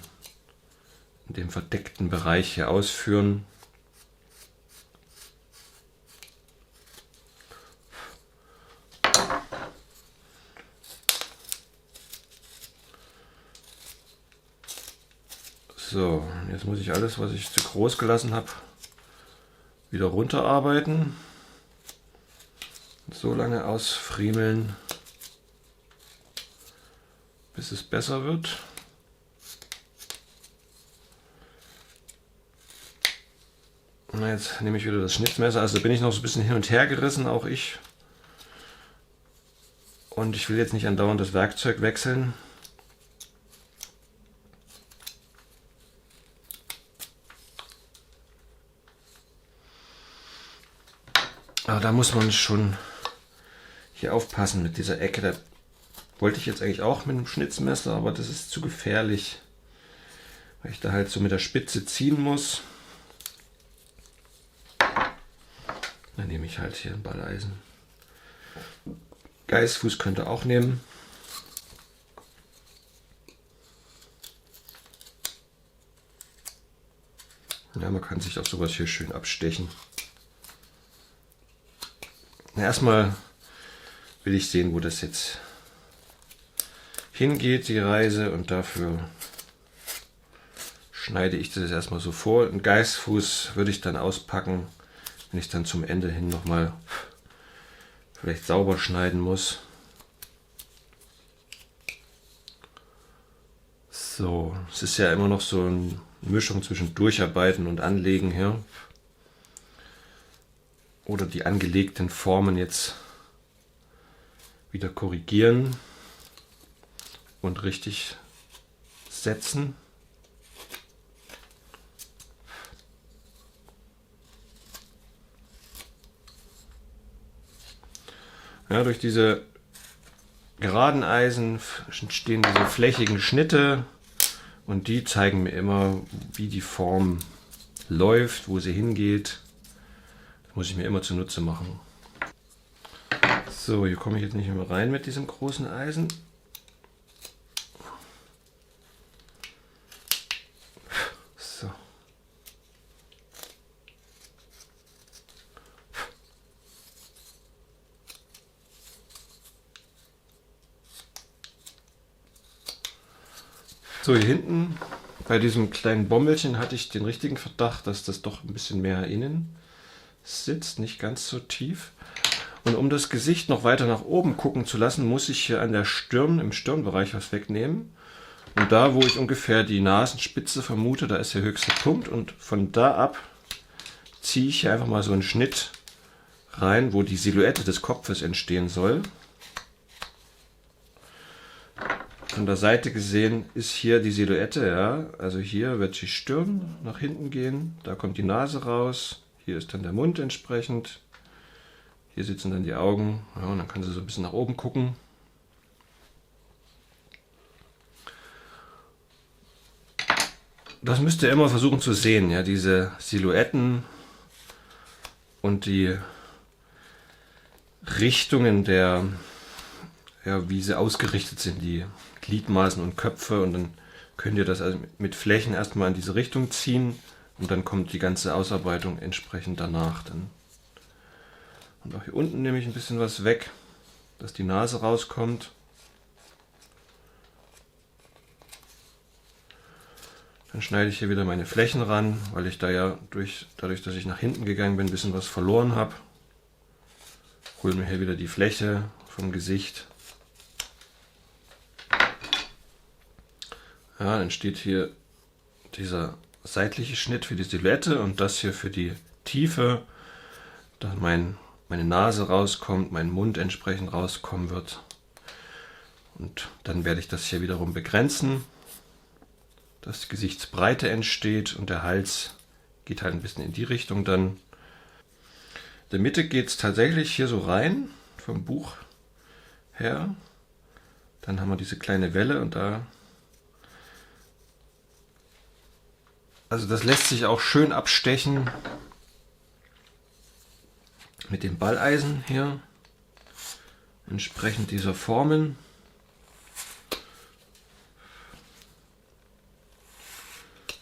in dem verdeckten Bereich hier ausführen. So, jetzt muss ich alles, was ich zu groß gelassen habe, wieder runterarbeiten. So lange ausfriemeln, bis es besser wird. Na, jetzt nehme ich wieder das Schnitzmesser. Also da bin ich noch so ein bisschen hin und her gerissen, auch ich. Und ich will jetzt nicht andauernd das Werkzeug wechseln. Aber da muss man schon hier aufpassen mit dieser Ecke. Da wollte ich jetzt eigentlich auch mit dem Schnitzmesser, aber das ist zu gefährlich, weil ich da halt so mit der Spitze ziehen muss. Dann nehme ich halt hier ein Balleisen. Geißfuß könnte auch nehmen. Ja, man kann sich auch sowas hier schön abstechen. Na, erstmal will ich sehen, wo das jetzt hingeht, die Reise, und dafür schneide ich das erstmal so vor. Einen Geißfuß würde ich dann auspacken, wenn ich dann zum Ende hin nochmal vielleicht sauber schneiden muss. So, es ist ja immer noch so eine Mischung zwischen Durcharbeiten und Anlegen hier. Oder die angelegten Formen jetzt wieder korrigieren und richtig setzen. Ja, durch diese geraden Eisen entstehen diese flächigen Schnitte und die zeigen mir immer, wie die Form läuft, wo sie hingeht. Das muss ich mir immer zunutze machen. So, hier komme ich jetzt nicht mehr rein mit diesem großen Eisen. So. So, hier hinten bei diesem kleinen Bommelchen hatte ich den richtigen Verdacht, dass das doch ein bisschen mehr innen sitzt, nicht ganz so tief. Und um das Gesicht noch weiter nach oben gucken zu lassen, muss ich hier an der Stirn, im Stirnbereich was wegnehmen. Und da, wo ich ungefähr die Nasenspitze vermute, da ist der höchste Punkt. Und von da ab ziehe ich hier einfach mal so einen Schnitt rein, wo die Silhouette des Kopfes entstehen soll. Von der Seite gesehen ist hier die Silhouette, ja. Also hier wird die Stirn nach hinten gehen, da kommt die Nase raus, hier ist dann der Mund entsprechend. Hier sitzen dann die Augen, ja, und dann kann sie so ein bisschen nach oben gucken. Das müsst ihr immer versuchen zu sehen, ja, diese Silhouetten und die Richtungen der, ja, wie sie ausgerichtet sind, die Gliedmaßen und Köpfe, und dann könnt ihr das also mit Flächen erstmal in diese Richtung ziehen und dann kommt die ganze Ausarbeitung entsprechend danach dann. Und auch hier unten nehme ich ein bisschen was weg, dass die Nase rauskommt. Dann schneide ich hier wieder meine Flächen ran, weil ich da ja dadurch, dass ich nach hinten gegangen bin, ein bisschen was verloren habe. Hole mir hier wieder die Fläche vom Gesicht. Ja, dann steht hier dieser seitliche Schnitt für die Silhouette und das hier für die Tiefe, dass meine Nase rauskommt, mein Mund entsprechend rauskommen wird. Und dann werde ich das hier wiederum begrenzen, dass die Gesichtsbreite entsteht und der Hals geht halt ein bisschen in die Richtung dann. In der Mitte geht es tatsächlich hier so rein, vom Buch her. Dann haben wir diese kleine Welle und da Also das lässt sich auch schön abstechen mit dem Balleisen hier, entsprechend dieser Formen.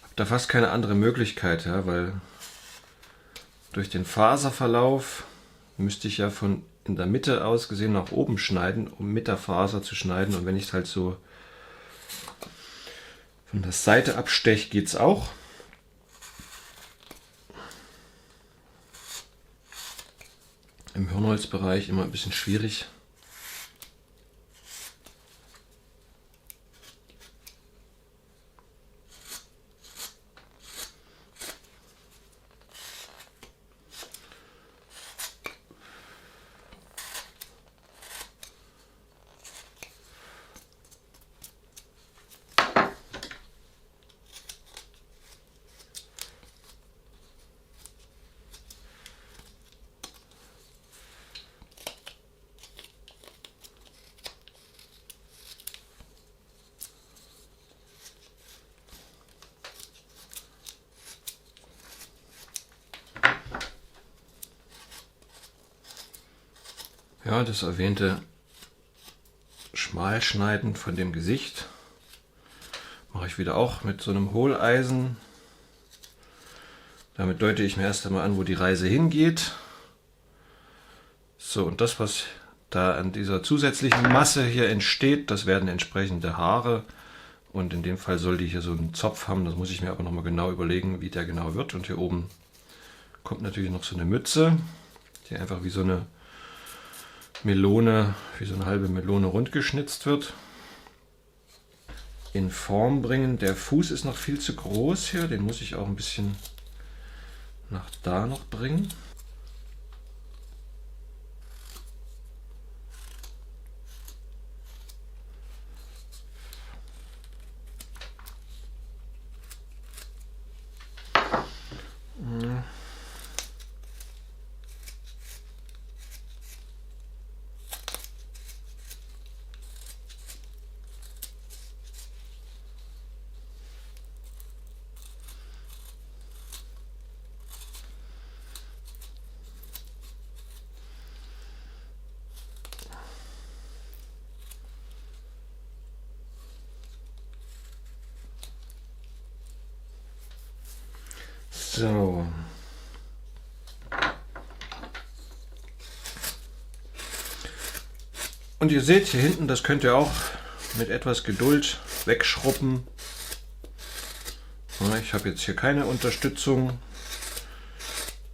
Hab da fast keine andere Möglichkeit, ja, weil durch den Faserverlauf müsste ich ja von in der Mitte aus gesehen nach oben schneiden, um mit der Faser zu schneiden. Und wenn ich es halt so von der Seite absteche, geht es auch. Im Hirnholzbereich immer ein bisschen schwierig. Ja, das erwähnte Schmalschneiden von dem Gesicht mache ich wieder auch mit so einem Hohleisen. Damit deute ich mir erst einmal an, wo die Reise hingeht. So, und das, was da an dieser zusätzlichen Masse hier entsteht, das werden entsprechende Haare. Und in dem Fall soll die hier so einen Zopf haben. Das muss ich mir aber nochmal genau überlegen, wie der genau wird. Und hier oben kommt natürlich noch so eine Mütze, die einfach wie so eine Melone, wie so eine halbe Melone rund geschnitzt wird. In Form bringen. Der Fuß ist noch viel zu groß hier, den muss ich auch ein bisschen nach da noch bringen. So. Und ihr seht hier hinten, das könnt ihr auch mit etwas Geduld wegschrubben. Ich habe jetzt hier keine Unterstützung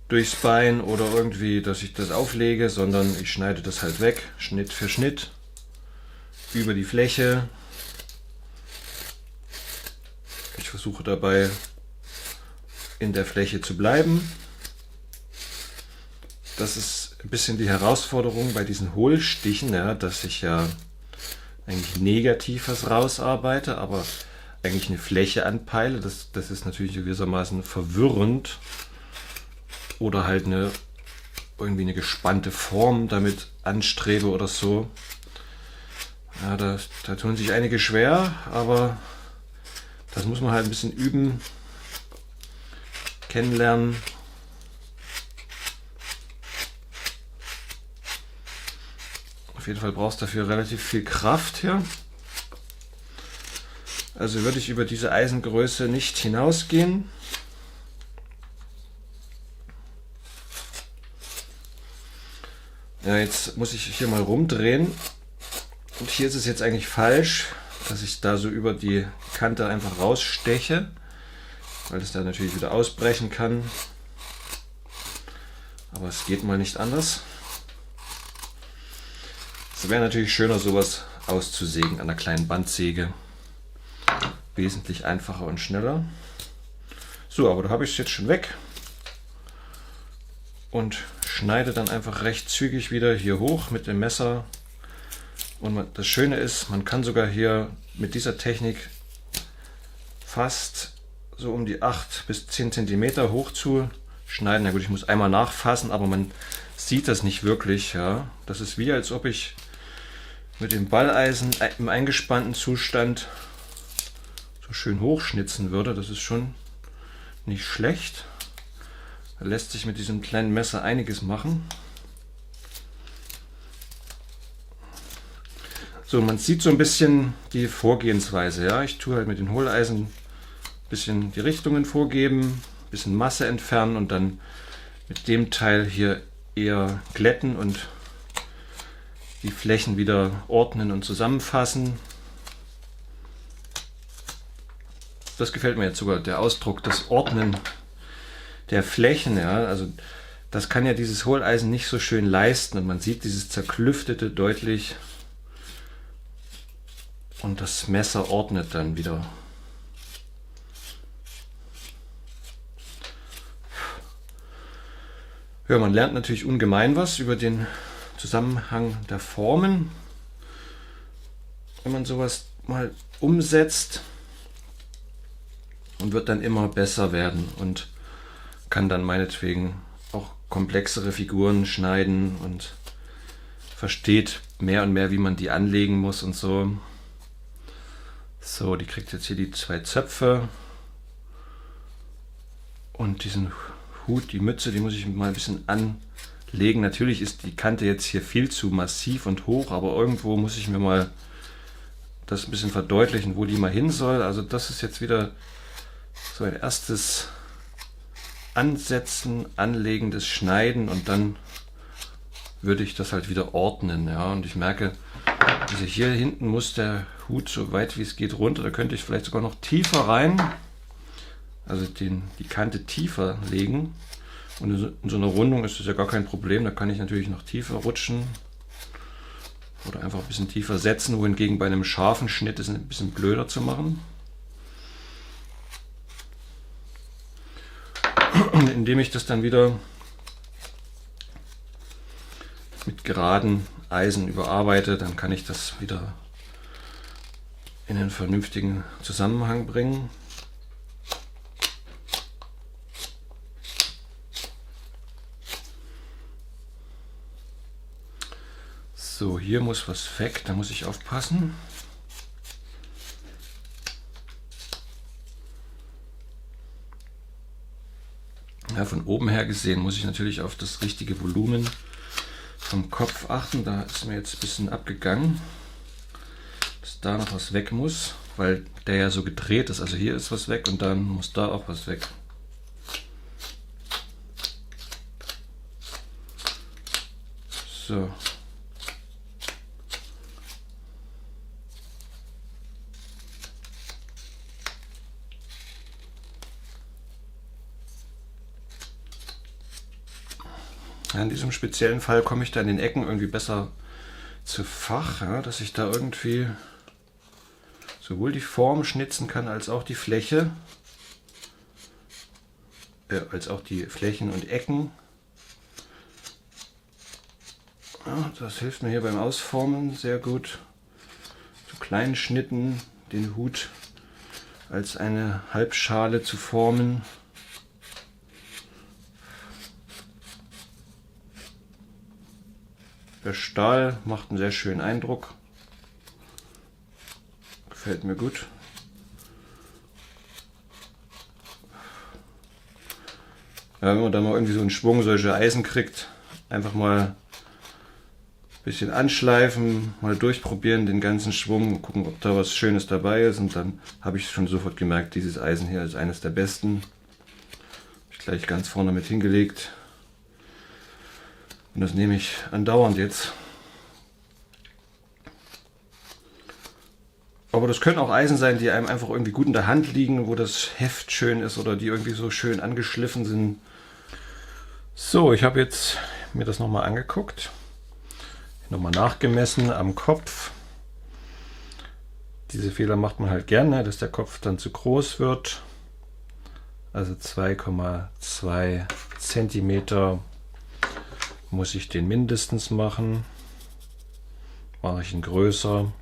durchs Bein oder irgendwie, dass ich das auflege, sondern ich schneide das halt weg, Schnitt für Schnitt, über die Fläche. Ich versuche dabei in der Fläche zu bleiben. Das ist ein bisschen die Herausforderung bei diesen Hohlstichen, ja, dass ich ja eigentlich negativ was rausarbeite, aber eigentlich eine Fläche anpeile. Das ist natürlich gewissermaßen verwirrend oder halt irgendwie eine gespannte Form damit anstrebe oder so. Ja, da tun sich einige schwer, aber das muss man halt ein bisschen üben, kennenlernen. Auf jeden Fall brauchst du dafür relativ viel Kraft hier. Also würde ich über diese Eisengröße nicht hinausgehen. Ja, jetzt muss ich hier mal rumdrehen. Und hier ist es jetzt eigentlich falsch, dass ich da so über die Kante einfach raussteche, weil es da natürlich wieder ausbrechen kann. Aber es geht mal nicht anders. Es wäre natürlich schöner, sowas auszusägen an einer kleinen Bandsäge. Wesentlich einfacher und schneller. So, aber da habe ich es jetzt schon weg. Und schneide dann einfach recht zügig wieder hier hoch mit dem Messer. Und das Schöne ist, man kann sogar hier mit dieser Technik fast so um die 8 bis 10 cm hoch zu schneiden. Na gut, ich muss einmal nachfassen, aber man sieht das nicht wirklich. Ja. Das ist wie, als ob ich mit dem Balleisen im eingespannten Zustand so schön hochschnitzen würde. Das ist schon nicht schlecht. Da lässt sich mit diesem kleinen Messer einiges machen. So, man sieht so ein bisschen die Vorgehensweise. Ja? Ich tue halt mit den Hohleisen ein bisschen die Richtungen vorgeben, ein bisschen Masse entfernen und dann mit dem Teil hier eher glätten und die Flächen wieder ordnen und zusammenfassen. Das gefällt mir jetzt sogar, der Ausdruck, das Ordnen der Flächen. Ja? Also das kann ja dieses Hohleisen nicht so schön leisten und man sieht dieses Zerklüftete deutlich und das Messer ordnet dann wieder. Ja, man lernt natürlich ungemein was über den Zusammenhang der Formen, wenn man sowas mal umsetzt, und wird dann immer besser werden und kann dann meinetwegen auch komplexere Figuren schneiden und versteht mehr und mehr, wie man die anlegen muss und so. So, die kriegt jetzt hier die 2 Zöpfe und diesen Hut, die Mütze, die muss ich mal ein bisschen anlegen. Natürlich ist die Kante jetzt hier viel zu massiv und hoch, aber irgendwo muss ich mir mal das ein bisschen verdeutlichen, wo die mal hin soll. Also das ist jetzt wieder so ein erstes Ansetzen, anlegendes Schneiden und dann würde ich das halt wieder ordnen. Ja? Und ich merke, also hier hinten muss der Hut so weit wie es geht runter. Da könnte ich vielleicht sogar noch tiefer rein, also die Kante tiefer legen. Und in so einer Rundung ist das ja gar kein Problem. Da kann ich natürlich noch tiefer rutschen oder einfach ein bisschen tiefer setzen, wohingegen bei einem scharfen Schnitt ist ein bisschen blöder zu machen. Und indem ich das dann wieder mit geraden Eisen überarbeite, dann kann ich das wieder in einen vernünftigen Zusammenhang bringen. So, hier muss was weg, da muss ich aufpassen. Ja, von oben her gesehen muss ich natürlich auf das richtige Volumen vom Kopf achten. Da ist mir jetzt ein bisschen abgegangen, dass da noch was weg muss, weil der ja so gedreht ist. Also hier ist was weg und dann muss da auch was weg. So. Ja, in diesem speziellen Fall komme ich da in den Ecken irgendwie besser zu Fach, ja, dass ich da irgendwie sowohl die Form schnitzen kann, als auch die Fläche, als auch die Flächen und Ecken. Ja, das hilft mir hier beim Ausformen sehr gut. Zu kleinen Schnitten den Hut als eine Halbschale zu formen. Der Stahl macht einen sehr schönen Eindruck. Gefällt mir gut. Ja, wenn man da mal irgendwie so einen Schwung solche Eisen kriegt, einfach mal ein bisschen anschleifen, mal durchprobieren den ganzen Schwung, gucken, ob da was Schönes dabei ist, und dann habe ich schon sofort gemerkt, dieses Eisen hier ist eines der besten. Habe ich gleich ganz vorne mit hingelegt. Und das nehme ich andauernd jetzt. Aber das können auch Eisen sein, die einem einfach irgendwie gut in der Hand liegen, wo das Heft schön ist oder die irgendwie so schön angeschliffen sind. So, ich habe jetzt mir das nochmal angeguckt. Nochmal nachgemessen am Kopf. Diese Fehler macht man halt gerne, dass der Kopf dann zu groß wird. Also 2,2 cm muss ich den mindestens machen. Mache ich ihn größer,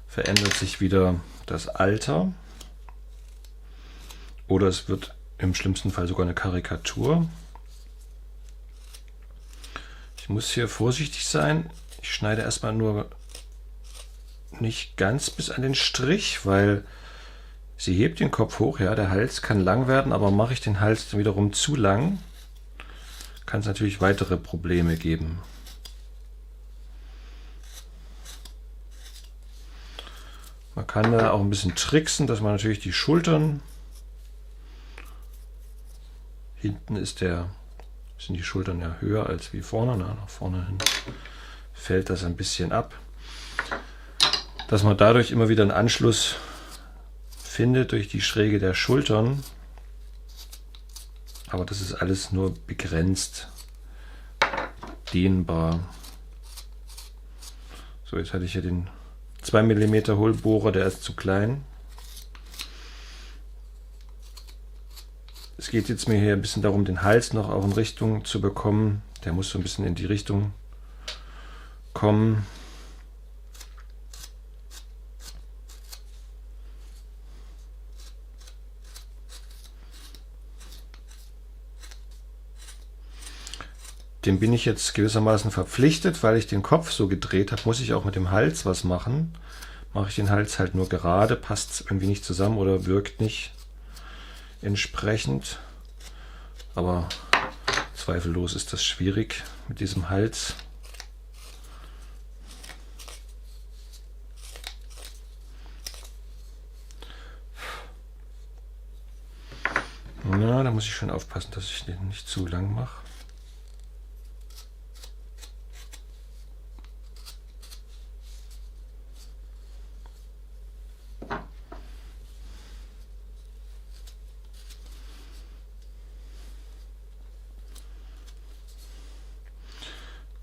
verändert sich wieder das Alter. Oder es wird im schlimmsten Fall sogar eine Karikatur. Ich muss hier vorsichtig sein. Ich schneide erstmal nur nicht ganz bis an den Strich, weil Sie hebt den Kopf hoch, ja, der Hals kann lang werden, aber mache ich den Hals dann wiederum zu lang, kann es natürlich weitere Probleme geben. Man kann da auch ein bisschen tricksen, dass man natürlich die Schultern, hinten sind die Schultern ja höher als wie vorne, nach vorne hin fällt das ein bisschen ab, dass man dadurch immer wieder einen Anschluss findet durch die Schräge der Schultern, aber das ist alles nur begrenzt dehnbar. So, jetzt hatte ich hier den 2 mm Hohlbohrer, der ist zu klein. Es geht jetzt mir hier ein bisschen darum, den Hals noch auch in Richtung zu bekommen. Der muss so ein bisschen in die Richtung kommen. Dem bin ich jetzt gewissermaßen verpflichtet, weil ich den Kopf so gedreht habe, muss ich auch mit dem Hals was machen. Mache ich den Hals halt nur gerade, passt es irgendwie nicht zusammen oder wirkt nicht entsprechend. Aber zweifellos ist das schwierig mit diesem Hals. Ja, da muss ich schon aufpassen, dass ich den nicht zu lang mache.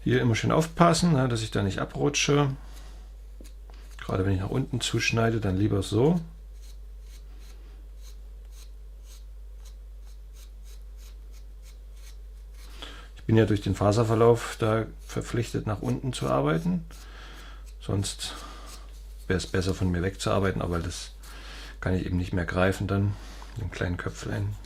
Hier immer schön aufpassen, dass ich da nicht abrutsche. Gerade wenn ich nach unten zuschneide, dann lieber so. Ich bin ja durch den Faserverlauf da verpflichtet, nach unten zu arbeiten. Sonst wäre es besser, von mir wegzuarbeiten, aber das kann ich eben nicht mehr greifen dann, im kleinen Köpflein.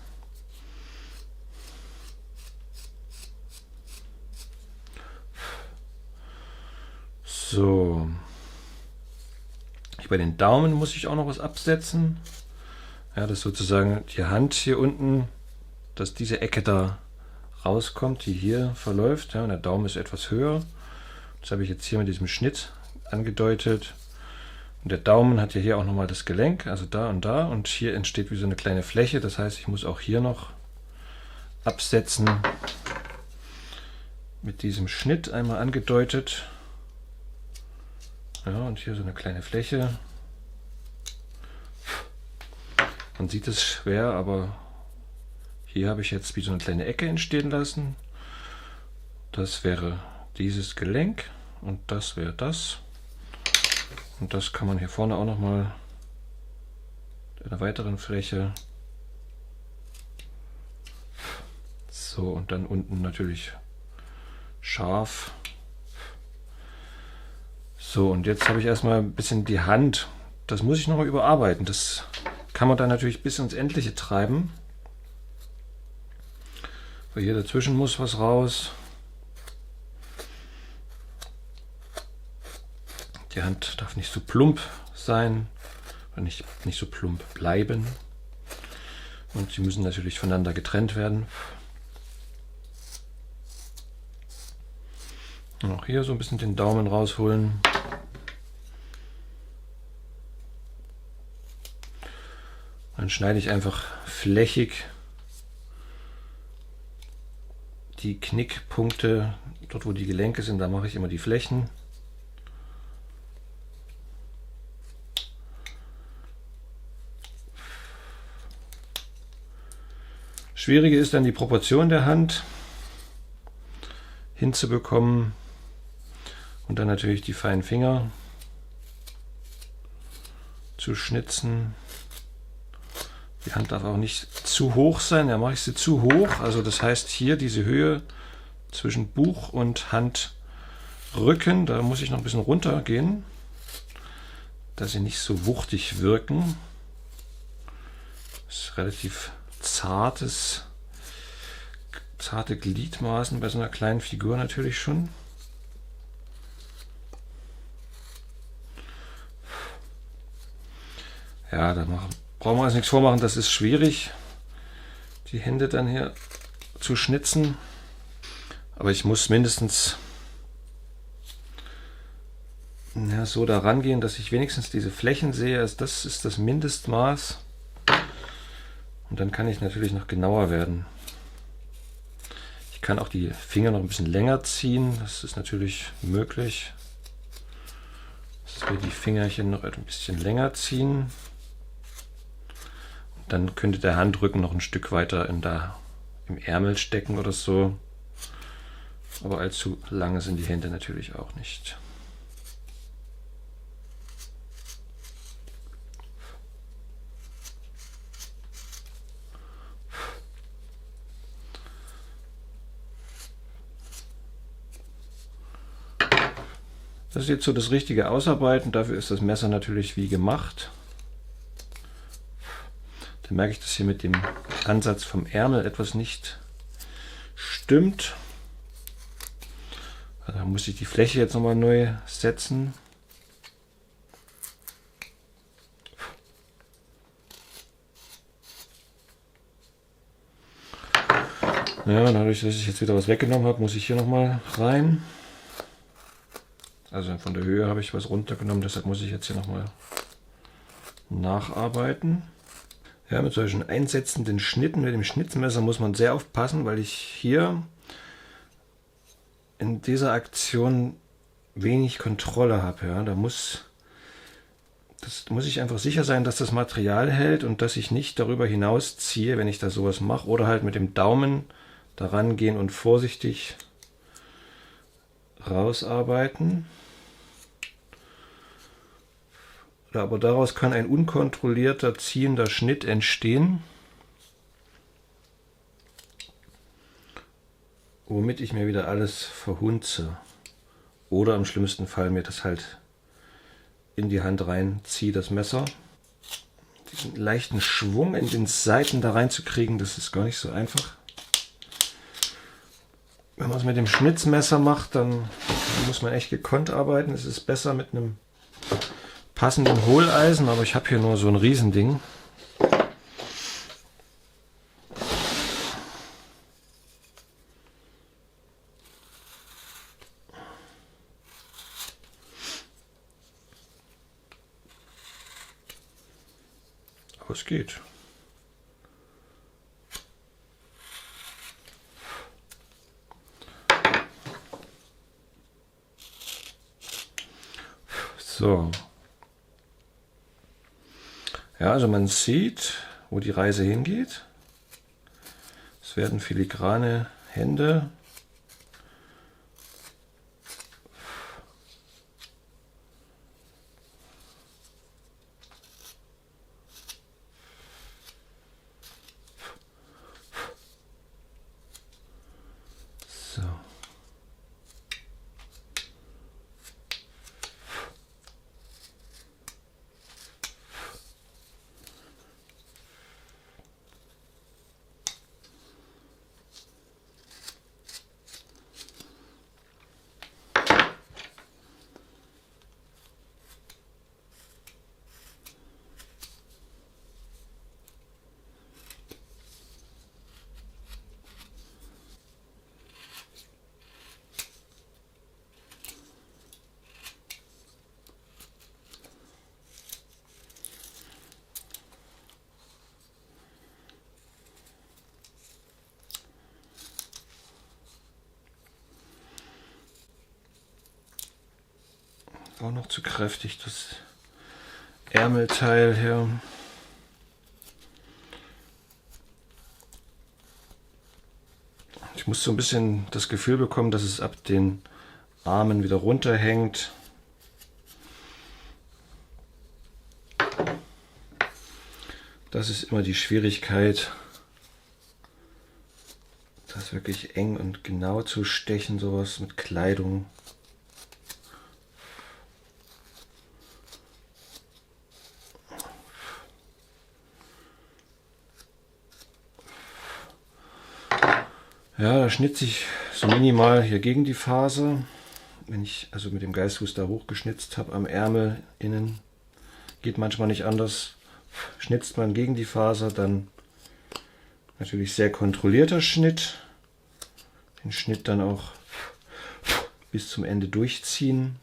So, bei den Daumen muss ich auch noch was absetzen. Ja, das ist sozusagen die Hand hier unten, dass diese Ecke da rauskommt, die hier verläuft. Ja, und der Daumen ist etwas höher. Das habe ich jetzt hier mit diesem Schnitt angedeutet. Und der Daumen hat ja hier auch nochmal das Gelenk, also da. Und hier entsteht wie so eine kleine Fläche. Das heißt, ich muss auch hier noch absetzen. Mit diesem Schnitt einmal angedeutet. Ja, und hier so eine kleine Fläche. Man sieht es schwer, aber hier habe ich jetzt wie so eine kleine Ecke entstehen lassen. Das wäre dieses Gelenk und das wäre das. Und das kann man hier vorne auch nochmal in einer weiteren Fläche. So, und dann unten natürlich scharf. So, und jetzt habe ich erstmal ein bisschen die Hand. Das muss ich nochmal überarbeiten. Das kann man dann natürlich bis ins Endliche treiben. Weil hier dazwischen muss was raus. Die Hand darf nicht so plump sein. Oder nicht so plump bleiben. Und sie müssen natürlich voneinander getrennt werden. Und auch hier so ein bisschen den Daumen rausholen. Dann schneide ich einfach flächig die Knickpunkte, dort wo die Gelenke sind, da mache ich immer die Flächen. Schwierige ist dann die Proportion der Hand hinzubekommen und dann natürlich die feinen Finger zu schnitzen. Die Hand darf auch nicht zu hoch sein, da mache ich sie zu hoch. Also das heißt hier diese Höhe zwischen Buch und Handrücken, da muss ich noch ein bisschen runter gehen, dass sie nicht so wuchtig wirken. Das ist relativ zarte Gliedmaßen bei so einer kleinen Figur natürlich schon. Ja, da brauchen wir uns nichts vormachen, das ist schwierig, die Hände dann hier zu schnitzen. Aber ich muss mindestens so da rangehen, dass ich wenigstens diese Flächen sehe. Also das ist das Mindestmaß. Und dann kann ich natürlich noch genauer werden. Ich kann auch die Finger noch ein bisschen länger ziehen. Das ist natürlich möglich. Dass wir die Fingerchen noch ein bisschen länger ziehen. Und dann könnte der Handrücken noch ein Stück weiter im Ärmel stecken oder so. Aber allzu lange sind die Hände natürlich auch nicht. Das ist jetzt so das richtige Ausarbeiten. Dafür ist das Messer natürlich wie gemacht. Dann merke ich, dass hier mit dem Ansatz vom Ärmel etwas nicht stimmt. Da muss ich die Fläche jetzt nochmal neu setzen. Ja, dadurch, dass ich jetzt wieder was weggenommen habe, muss ich hier nochmal rein. Also von der Höhe habe ich was runtergenommen, deshalb muss ich jetzt hier nochmal nacharbeiten. Ja, mit solchen einsetzenden Schnitten mit dem Schnitzmesser muss man sehr aufpassen, weil ich hier in dieser Aktion wenig Kontrolle habe. Ja, da muss ich einfach sicher sein, dass das Material hält und dass ich nicht darüber hinaus ziehe, wenn ich da sowas mache. Oder halt mit dem Daumen daran gehen und vorsichtig rausarbeiten. Aber daraus kann ein unkontrollierter ziehender Schnitt entstehen, womit ich mir wieder alles verhunze. Oder im schlimmsten Fall mir das halt in die Hand reinziehe, das Messer. Diesen leichten Schwung in den Seiten da reinzukriegen, das ist gar nicht so einfach. Wenn man es mit dem Schnitzmesser macht, dann muss man echt gekonnt arbeiten. Es ist besser mit einem passenden Hohleisen, aber ich habe hier nur so ein Riesending. Aber es geht. So. Ja, also man sieht, wo die Reise hingeht. Es werden filigrane Hände. So. Auch noch zu kräftig, das Ärmelteil hier. Ich muss so ein bisschen das Gefühl bekommen, dass es ab den Armen wieder runterhängt. Das ist immer die Schwierigkeit, das wirklich eng und genau zu stechen, sowas mit Kleidung. Ja, da schnitze ich so minimal hier gegen die Faser. Wenn ich also mit dem Geistfuß da hochgeschnitzt habe am Ärmel innen, geht manchmal nicht anders. schnitzt man gegen die Faser, dann natürlich sehr kontrollierter Schnitt. Den Schnitt dann auch bis zum Ende durchziehen.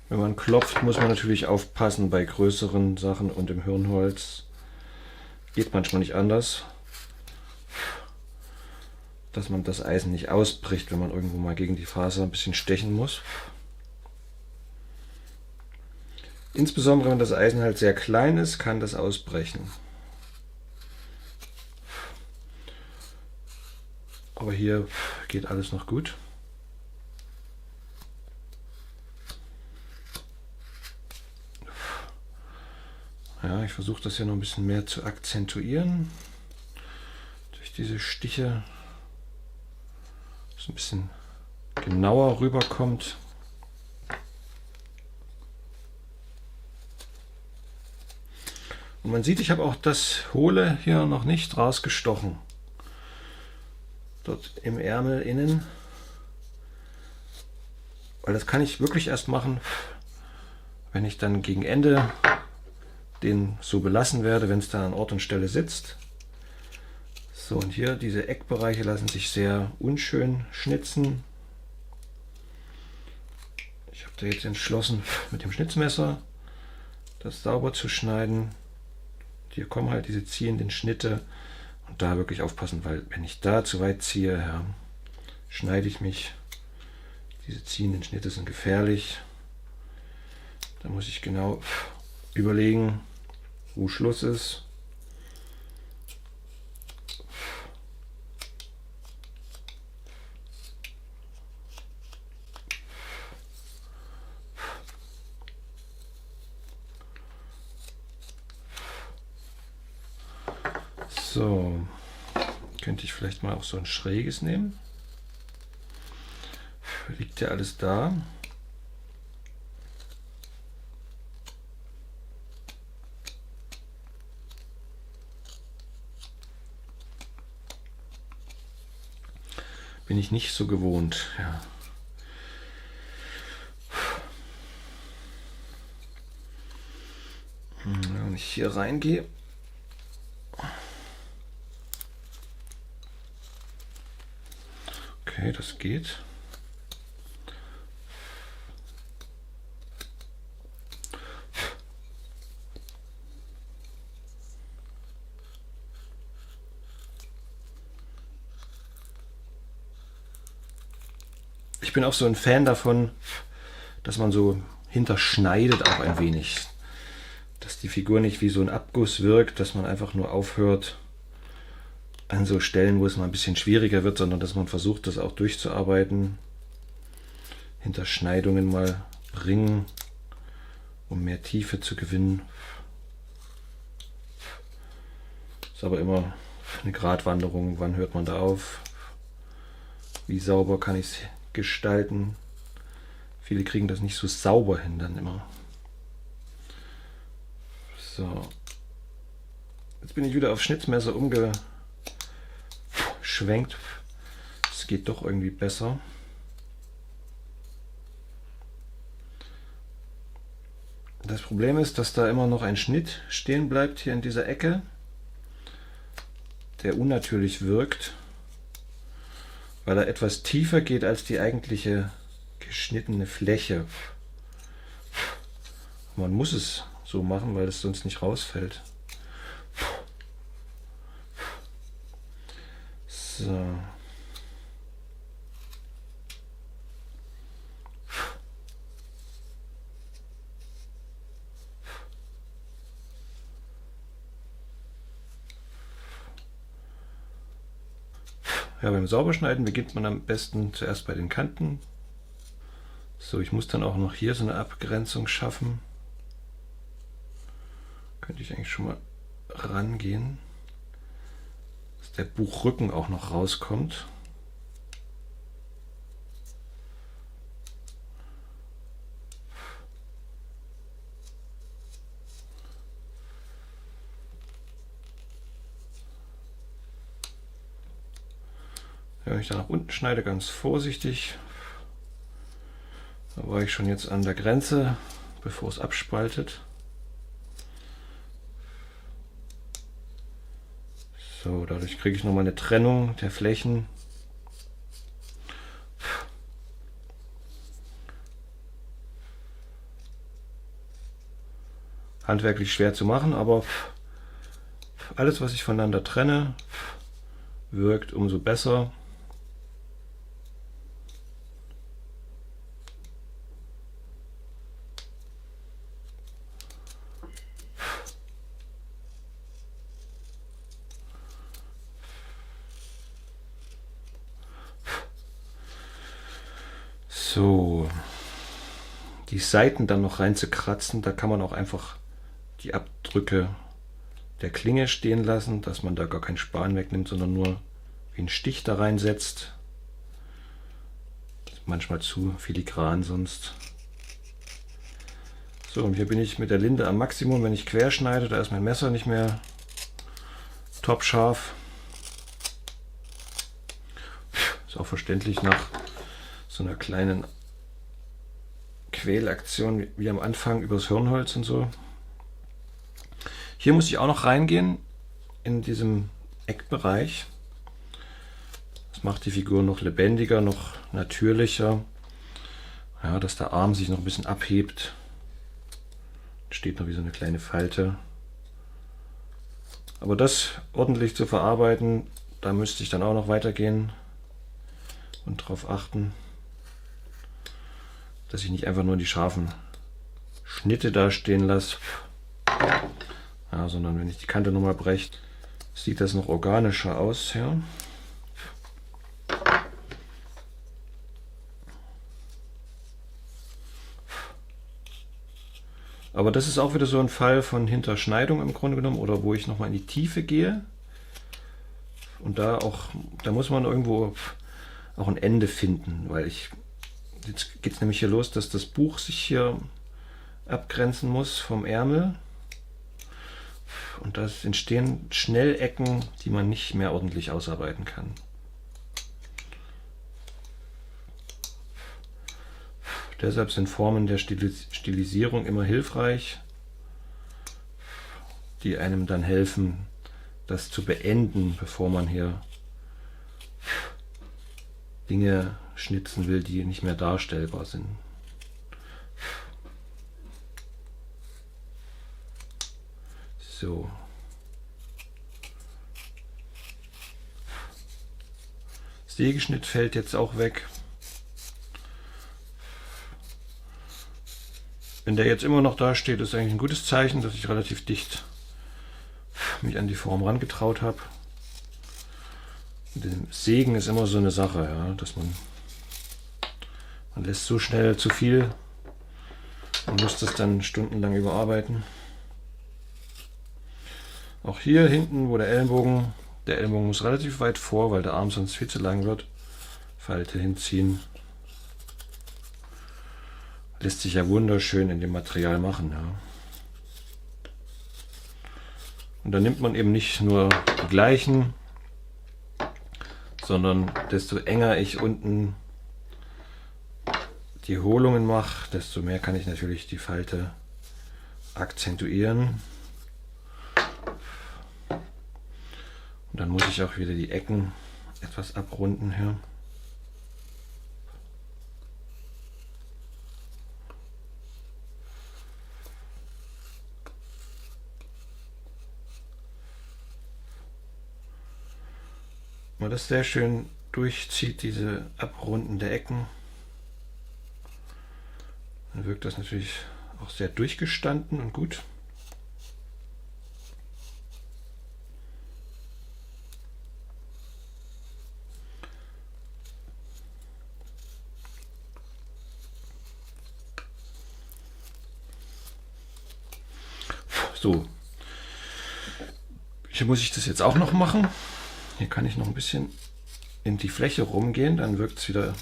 Wenn man klopft, muss man natürlich aufpassen bei größeren Sachen und im Hirnholz. Geht manchmal nicht anders, dass man das Eisen nicht ausbricht, wenn man irgendwo mal gegen die Faser ein bisschen stechen muss. Insbesondere wenn das Eisen halt sehr klein ist, kann das ausbrechen. Aber hier geht alles noch gut. Ja, ich versuche das hier noch ein bisschen mehr zu akzentuieren. Durch diese Stiche, dass es ein bisschen genauer rüberkommt. Und man sieht, ich habe auch das Hohle hier noch nicht rausgestochen. Dort im Ärmel innen. Weil das kann ich wirklich erst machen, wenn ich dann gegen Ende den so belassen werde, wenn es dann an Ort und Stelle sitzt. So, und hier diese Eckbereiche lassen sich sehr unschön schnitzen. Ich habe da jetzt entschlossen, mit dem Schnitzmesser das sauber zu schneiden. Hier kommen halt diese ziehenden Schnitte und da wirklich aufpassen, weil wenn ich da zu weit ziehe, ja, schneide ich mich. Diese ziehenden Schnitte sind gefährlich. Da muss ich genau überlegen, wo Schluss ist. So, könnte ich vielleicht mal auch so ein schräges nehmen. Liegt ja alles da. Bin ich nicht so gewohnt. Ja. Wenn ich hier reingehe, okay, das geht. Ich bin auch so ein Fan davon, dass man so hinterschneidet auch ein wenig. Dass die Figur nicht wie so ein Abguss wirkt, dass man einfach nur aufhört an so Stellen, wo es mal ein bisschen schwieriger wird, sondern dass man versucht, das auch durchzuarbeiten. Hinterschneidungen mal bringen, um mehr Tiefe zu gewinnen. Ist aber immer eine Gratwanderung. Wann hört man da auf? Wie sauber kann ich es gestalten? Viele kriegen das nicht so sauber hin dann immer. So. Jetzt bin ich wieder auf Schnitzmesser umgeschwenkt. Es geht doch irgendwie besser. Das Problem ist, dass da immer noch ein Schnitt stehen bleibt hier in dieser Ecke, der unnatürlich wirkt, weil er etwas tiefer geht als die eigentliche geschnittene Fläche. Man muss es so machen, weil es sonst nicht rausfällt. So. Ja, beim Sauberschneiden beginnt man am besten zuerst bei den Kanten. So, ich muss dann auch noch hier so eine Abgrenzung schaffen. Könnte ich eigentlich schon mal rangehen, dass der Buchrücken auch noch rauskommt. Wenn ich da nach unten schneide, ganz vorsichtig. Da war ich schon jetzt an der Grenze, bevor es abspaltet. So, dadurch kriege ich nochmal eine Trennung der Flächen. Handwerklich schwer zu machen, aber alles, was ich voneinander trenne, wirkt umso besser. So, die Seiten dann noch rein zu kratzen, da kann man auch einfach die Abdrücke der Klinge stehen lassen, dass man da gar keinen Span wegnimmt, sondern nur wie einen Stich da reinsetzt. Das ist manchmal zu filigran sonst. So, und hier bin ich mit der Linde am Maximum, wenn ich quer schneide, da ist mein Messer nicht mehr top scharf. Ist auch verständlich nach so einer kleinen Quälaktion wie am Anfang übers Hirnholz und so. Hier muss ich auch noch reingehen in diesem Eckbereich. Das macht die Figur noch lebendiger, noch natürlicher. Ja, dass der Arm sich noch ein bisschen abhebt. Steht noch wie so eine kleine Falte. Aber das ordentlich zu verarbeiten, da müsste ich dann auch noch weitergehen und darauf achten, dass ich nicht einfach nur die scharfen Schnitte da stehen lasse, ja, sondern wenn ich die Kante nochmal breche, sieht das noch organischer aus. Ja. Aber das ist auch wieder so ein Fall von Hinterschneidung im Grunde genommen, oder wo ich nochmal in die Tiefe gehe. Und da muss man irgendwo auch ein Ende finden, weil jetzt geht es nämlich hier los, dass das Buch sich hier abgrenzen muss vom Ärmel. Und da entstehen schnell Ecken, die man nicht mehr ordentlich ausarbeiten kann. Deshalb sind Formen der Stilisierung immer hilfreich, die einem dann helfen, das zu beenden, bevor man hier Dinge schnitzen will, die nicht mehr darstellbar sind. So. Sägeschnitt fällt jetzt auch weg. Wenn der jetzt immer noch da steht, ist eigentlich ein gutes Zeichen, dass ich relativ dicht mich an die Form rangetraut habe. Mit dem Sägen ist immer so eine Sache, ja, dass man lässt so schnell zu viel und muss das dann stundenlang überarbeiten. Auch hier hinten, wo der Ellenbogen muss relativ weit vor, weil der Arm sonst viel zu lang wird. Falte hinziehen. Lässt sich ja wunderschön in dem Material machen. Ja. Und dann nimmt man eben nicht nur die gleichen, sondern desto enger ich unten die Hohlungen mache, desto mehr kann ich natürlich die Falte akzentuieren. Und dann muss ich auch wieder die Ecken etwas abrunden hier. Wenn man das sehr schön durchzieht, diese Abrunden der Ecken, dann wirkt das natürlich auch sehr durchgestanden und gut. So, hier muss ich das jetzt auch noch machen. Hier kann ich noch ein bisschen in die Fläche rumgehen, dann wirkt es wieder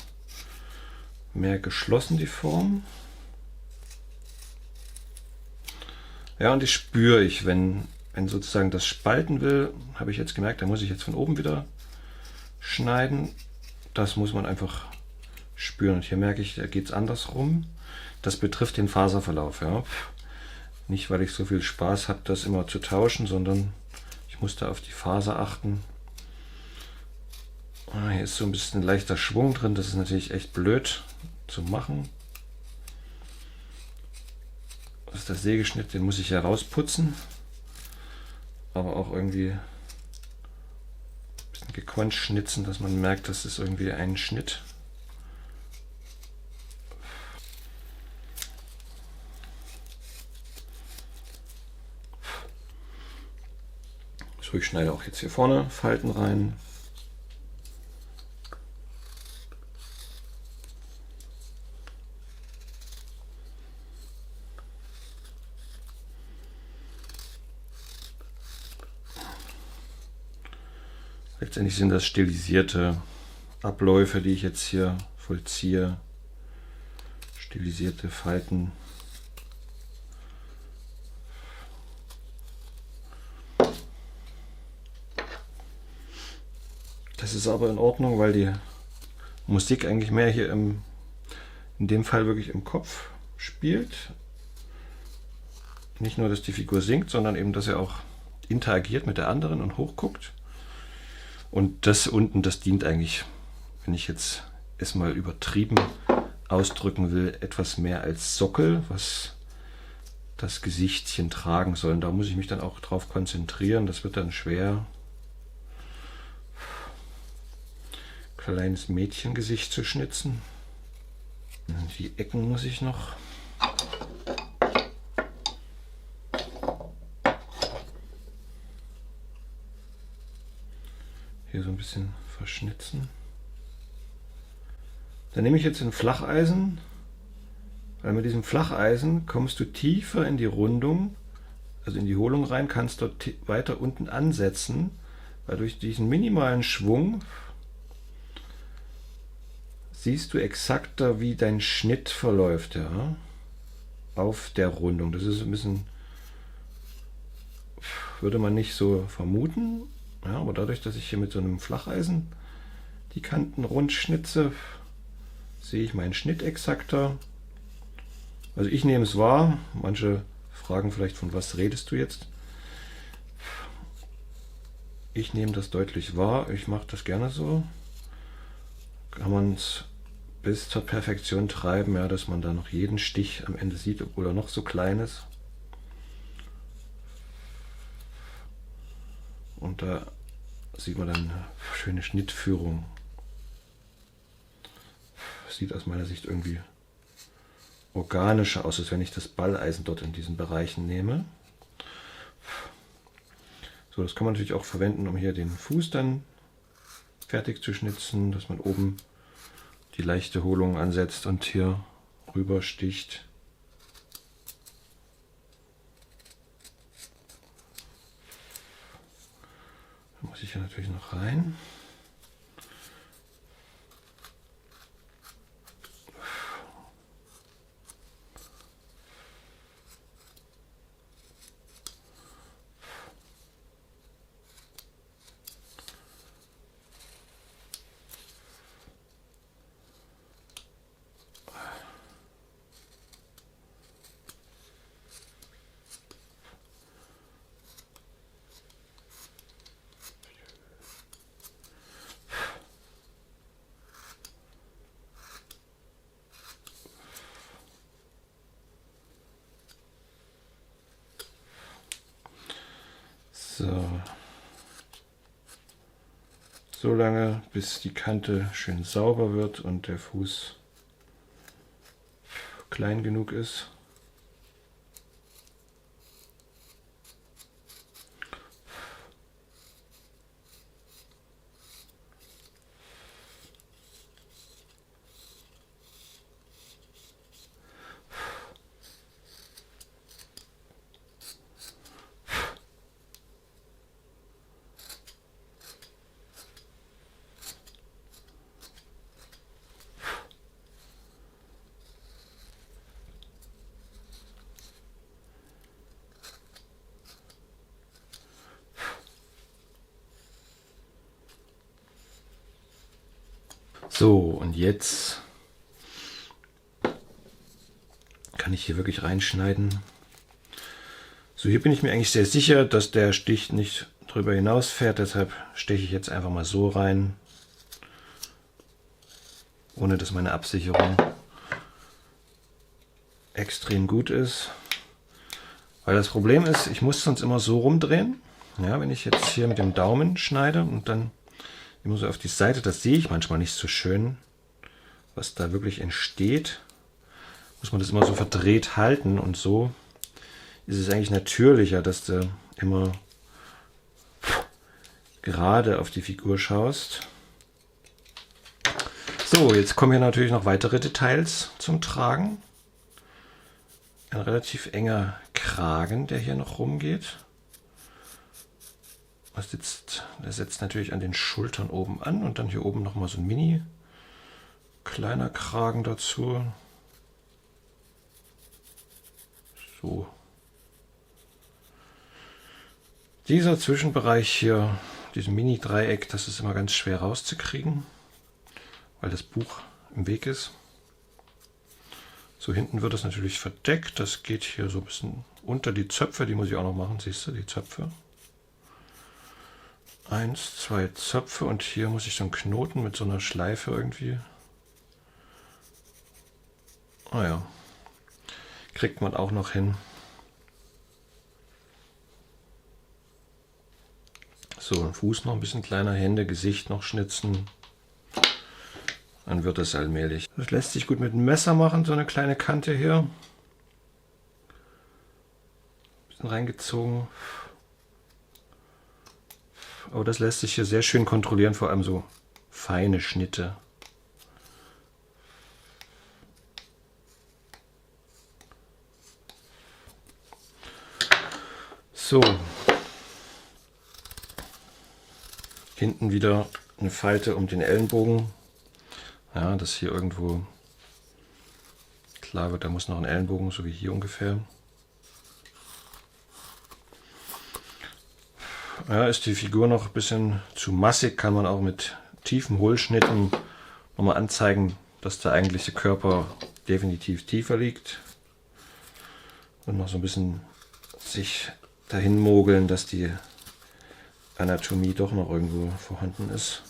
mehr geschlossen, die Form. Ja, und das spüre ich, wenn sozusagen das spalten will, habe ich jetzt gemerkt, da muss ich jetzt von oben wieder schneiden. das muss man einfach spüren. Und hier merke ich, da geht es andersrum. Das betrifft den Faserverlauf. Ja. Nicht, weil ich so viel Spaß habe, das immer zu tauschen, sondern ich muss da auf die Faser achten. Hier ist so ein bisschen leichter Schwung drin. Das ist natürlich echt blöd zu machen. Das ist der Sägeschnitt, den muss ich ja rausputzen. Aber auch irgendwie ein bisschen gekonnt schnitzen, dass man merkt, das ist irgendwie ein Schnitt. So, ich schneide auch jetzt hier vorne Falten rein. Letztendlich sind das stilisierte Abläufe, die ich jetzt hier vollziehe. Stilisierte Falten. Das ist aber in Ordnung, weil die Musik eigentlich mehr hier in dem Fall wirklich im Kopf spielt. Nicht nur, dass die Figur singt, sondern eben, dass er auch interagiert mit der anderen und hochguckt. Und das unten, das dient eigentlich, wenn ich jetzt es mal übertrieben ausdrücken will, etwas mehr als Sockel, was das Gesichtchen tragen soll. Und da muss ich mich dann auch drauf konzentrieren. Das wird dann schwer, kleines Mädchengesicht zu schnitzen. Und die Ecken muss ich noch. Hier so ein bisschen verschnitzen. Dann nehme ich jetzt ein Flacheisen, weil mit diesem Flacheisen kommst du tiefer in die Rundung, also in die Hohlung rein, kannst dort weiter unten ansetzen, weil durch diesen minimalen Schwung siehst du exakter, wie dein Schnitt verläuft, ja, auf der Rundung. Das ist ein bisschen, würde man nicht so vermuten. Ja, aber dadurch, dass ich hier mit so einem Flacheisen die Kanten rund schnitze, sehe ich meinen Schnitt exakter. Also ich nehme es wahr. Manche fragen vielleicht, von was redest du jetzt? Ich nehme das deutlich wahr. Ich mache das gerne so. Kann man es bis zur Perfektion treiben, ja, dass man da noch jeden Stich am Ende sieht, obwohl er noch so klein ist. Und da sieht man dann eine schöne Schnittführung. Sieht aus meiner Sicht irgendwie organischer aus, als wenn ich das Balleisen dort in diesen Bereichen nehme. So, das kann man natürlich auch verwenden, um hier den Fuß dann fertig zu schnitzen, dass man oben die leichte Hohlung ansetzt und hier rüber sticht. Muss ich ja natürlich noch rein. So lange, bis die Kante schön sauber wird und der Fuß klein genug ist. So, und jetzt kann ich hier wirklich reinschneiden. So, hier bin ich mir eigentlich sehr sicher, dass der Stich nicht drüber hinaus fährt. Deshalb steche ich jetzt einfach mal so rein, ohne dass meine Absicherung extrem gut ist. Weil das Problem ist, ich muss sonst immer so rumdrehen. Ja, wenn ich jetzt hier mit dem Daumen schneide und dann immer so auf die Seite, das sehe ich manchmal nicht so schön, was da wirklich entsteht. Muss man das immer so verdreht halten, und so ist es eigentlich natürlicher, dass du immer gerade auf die Figur schaust. So, jetzt kommen hier natürlich noch weitere Details zum Tragen. Ein relativ enger Kragen, der hier noch rumgeht. Der setzt natürlich an den Schultern oben an, und dann hier oben nochmal so ein mini kleiner Kragen dazu. So. Dieser Zwischenbereich hier, diesem Mini-Dreieck, das ist immer ganz schwer rauszukriegen, weil das Buch im Weg ist. So, hinten wird es natürlich verdeckt. Das geht hier so ein bisschen unter die Zöpfe, die muss ich auch noch machen, siehst du, die Zöpfe. 1, 2 Zöpfe, und hier muss ich so einen Knoten mit so einer Schleife irgendwie. Ah ja, kriegt man auch noch hin. So, Fuß noch ein bisschen kleiner, Hände, Gesicht noch schnitzen. Dann wird es allmählich. Das lässt sich gut mit einem Messer machen, so eine kleine Kante hier. Bisschen reingezogen. Aber das lässt sich hier sehr schön kontrollieren, vor allem so feine Schnitte. So. Hinten wieder eine Falte um den Ellenbogen. Ja, dass hier irgendwo klar wird, da muss noch ein Ellenbogen, so wie hier ungefähr. Ja, ist die Figur noch ein bisschen zu massig, kann man auch mit tiefen Hohlschnitten nochmal anzeigen, dass der eigentliche Körper definitiv tiefer liegt. Und noch so ein bisschen sich dahin mogeln, dass die Anatomie doch noch irgendwo vorhanden ist.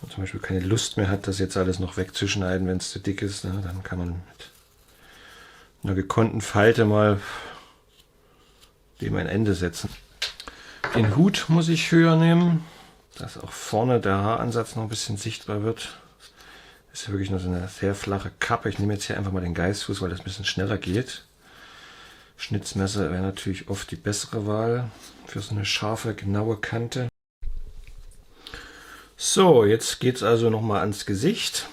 Zum Beispiel keine Lust mehr hat, das jetzt alles noch wegzuschneiden, wenn es zu dick ist, ne? Dann kann man mit einer gekonnten Falte mal dem ein Ende setzen. Den Hut muss ich höher nehmen, dass auch vorne der Haaransatz noch ein bisschen sichtbar wird. Das ist ja wirklich nur so eine sehr flache Kappe. Ich nehme jetzt hier einfach mal den Geißfuß, weil das ein bisschen schneller geht. Schnitzmesser wäre natürlich oft die bessere Wahl für so eine scharfe, genaue Kante. So, jetzt geht es also nochmal ans Gesicht.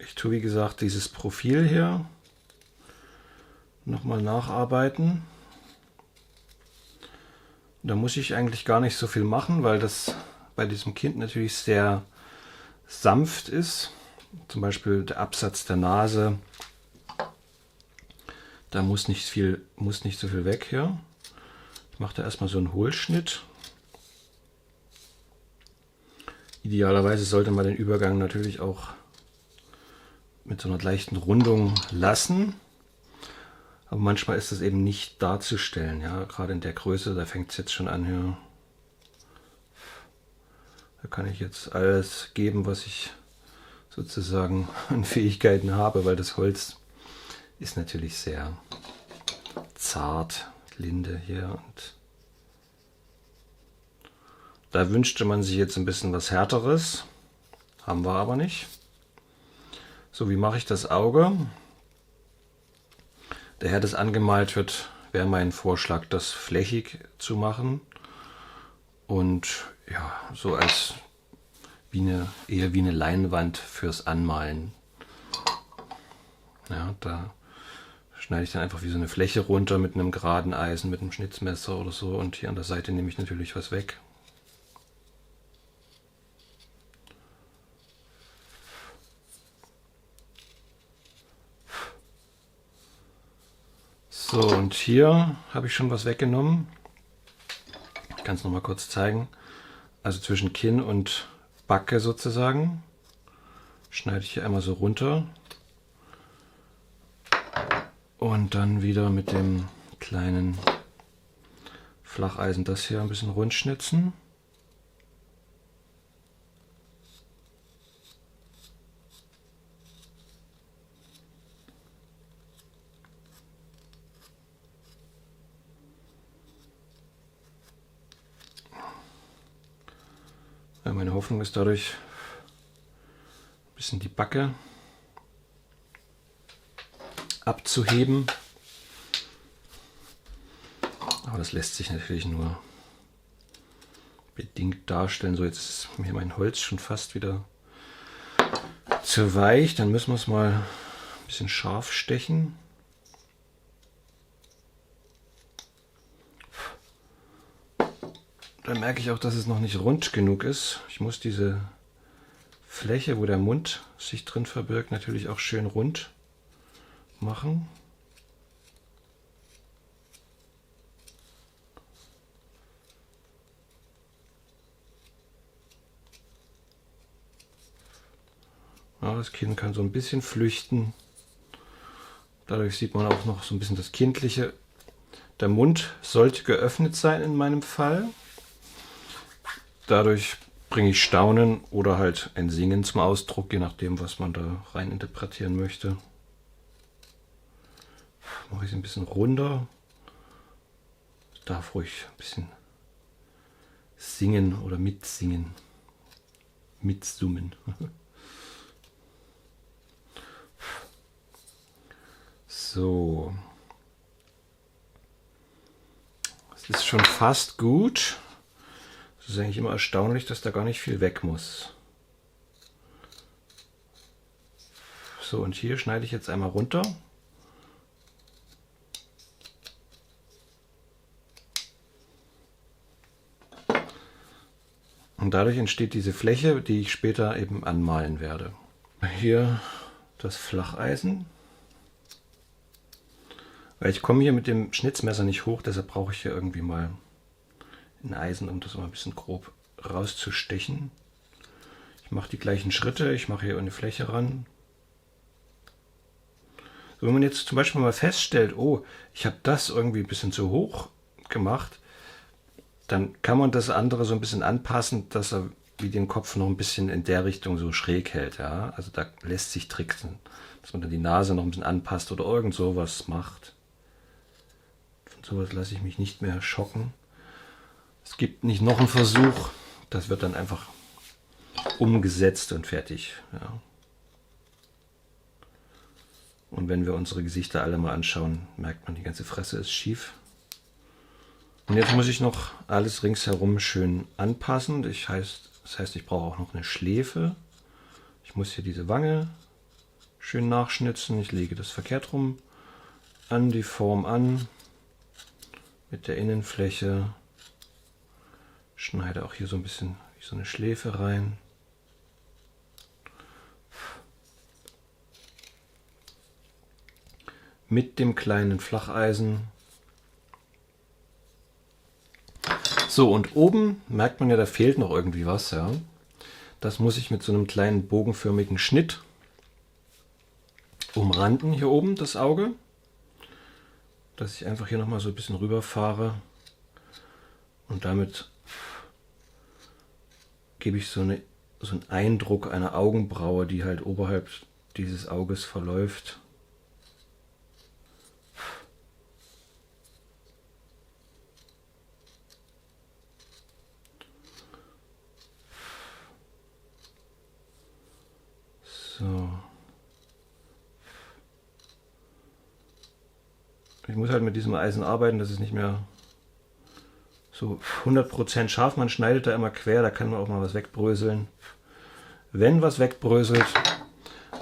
Ich tue, wie gesagt, dieses Profil hier nochmal nacharbeiten. Da muss ich eigentlich gar nicht so viel machen, weil das bei diesem Kind natürlich sehr sanft ist. Zum Beispiel der Absatz der Nase. Da muss nicht so viel weg hier. Ich mache da erstmal so einen Hohlschnitt. Idealerweise sollte man den Übergang natürlich auch mit so einer leichten Rundung lassen. Aber manchmal ist das eben nicht darzustellen. Ja? Gerade in der Größe, da fängt es jetzt schon an hier. Da kann ich jetzt alles geben, was ich sozusagen an Fähigkeiten habe, weil das Holz ist natürlich sehr zart, linde hier, und da wünschte man sich jetzt ein bisschen was Härteres, haben wir aber nicht. So, wie mache ich das Auge? Daher das angemalt wird, wäre mein Vorschlag, das flächig zu machen und ja, so als eher wie eine Leinwand fürs Anmalen. Ja, da schneide ich dann einfach wie so eine Fläche runter mit einem geraden Eisen, mit einem Schnitzmesser oder so, und hier an der Seite nehme ich natürlich was weg. So, und hier habe ich schon was weggenommen. Ich kann es noch mal kurz zeigen. Also zwischen Kinn und Backe sozusagen. Schneide ich hier einmal so runter. Und dann wieder mit dem kleinen Flacheisen das hier ein bisschen rund schnitzen. Ja, meine Hoffnung ist dadurch ein bisschen die Backe abzuheben. Aber das lässt sich natürlich nur bedingt darstellen. So, jetzt ist mir mein Holz schon fast wieder zu weich. Dann müssen wir es mal ein bisschen scharf stechen. Dann merke ich auch, dass es noch nicht rund genug ist. Ich muss diese Fläche, wo der Mund sich drin verbirgt, natürlich auch schön rund machen. Ja, das Kinn kann so ein bisschen flüchten. Dadurch sieht man auch noch so ein bisschen das Kindliche. Der Mund sollte geöffnet sein in meinem Fall. Dadurch bringe ich Staunen oder halt ein Singen zum Ausdruck, je nachdem, was man da rein interpretieren möchte. Mache ich es ein bisschen runder. Ich darf ruhig ein bisschen singen oder mitsingen. Mitsummen. So. Es ist schon fast gut. Es ist eigentlich immer erstaunlich, dass da gar nicht viel weg muss. So, und hier schneide ich jetzt einmal runter. Und dadurch entsteht diese Fläche, die ich später eben anmalen werde. Hier das Flacheisen. Weil ich komme hier mit dem Schnitzmesser nicht hoch, deshalb brauche ich hier irgendwie mal ein Eisen, um das mal ein bisschen grob rauszustechen. Ich mache die gleichen Schritte, ich mache hier eine Fläche ran. So, wenn man jetzt zum Beispiel mal feststellt, oh, ich habe das irgendwie ein bisschen zu hoch gemacht, dann kann man das andere so ein bisschen anpassen, dass er wie den Kopf noch ein bisschen in der Richtung so schräg hält. Ja? Also da lässt sich tricksen, dass man dann die Nase noch ein bisschen anpasst oder irgend sowas macht. Von sowas lasse ich mich nicht mehr schocken. Es gibt nicht noch einen Versuch, das wird dann einfach umgesetzt und fertig. Ja. Und wenn wir unsere Gesichter alle mal anschauen, merkt man, die ganze Fresse ist schief. Und jetzt muss ich noch alles ringsherum schön anpassen. Das heißt, ich brauche auch noch eine Schläfe. Ich muss hier diese Wange schön nachschnitzen. Ich lege das verkehrt rum an die Form an mit der Innenfläche. Schneide auch hier so ein bisschen wie so eine Schläfe rein. Mit dem kleinen Flacheisen. So, und oben merkt man ja, da fehlt noch irgendwie was. Ja. Das muss ich mit so einem kleinen bogenförmigen Schnitt umranden, hier oben das Auge. Dass ich einfach hier nochmal so ein bisschen rüberfahre. Und damit gebe ich so einen Eindruck einer Augenbraue, die halt oberhalb dieses Auges verläuft. So. Ich muss halt mit diesem Eisen arbeiten, das ist nicht mehr so 100% scharf. Man schneidet da immer quer, da kann man auch mal was wegbröseln. Wenn was wegbröselt,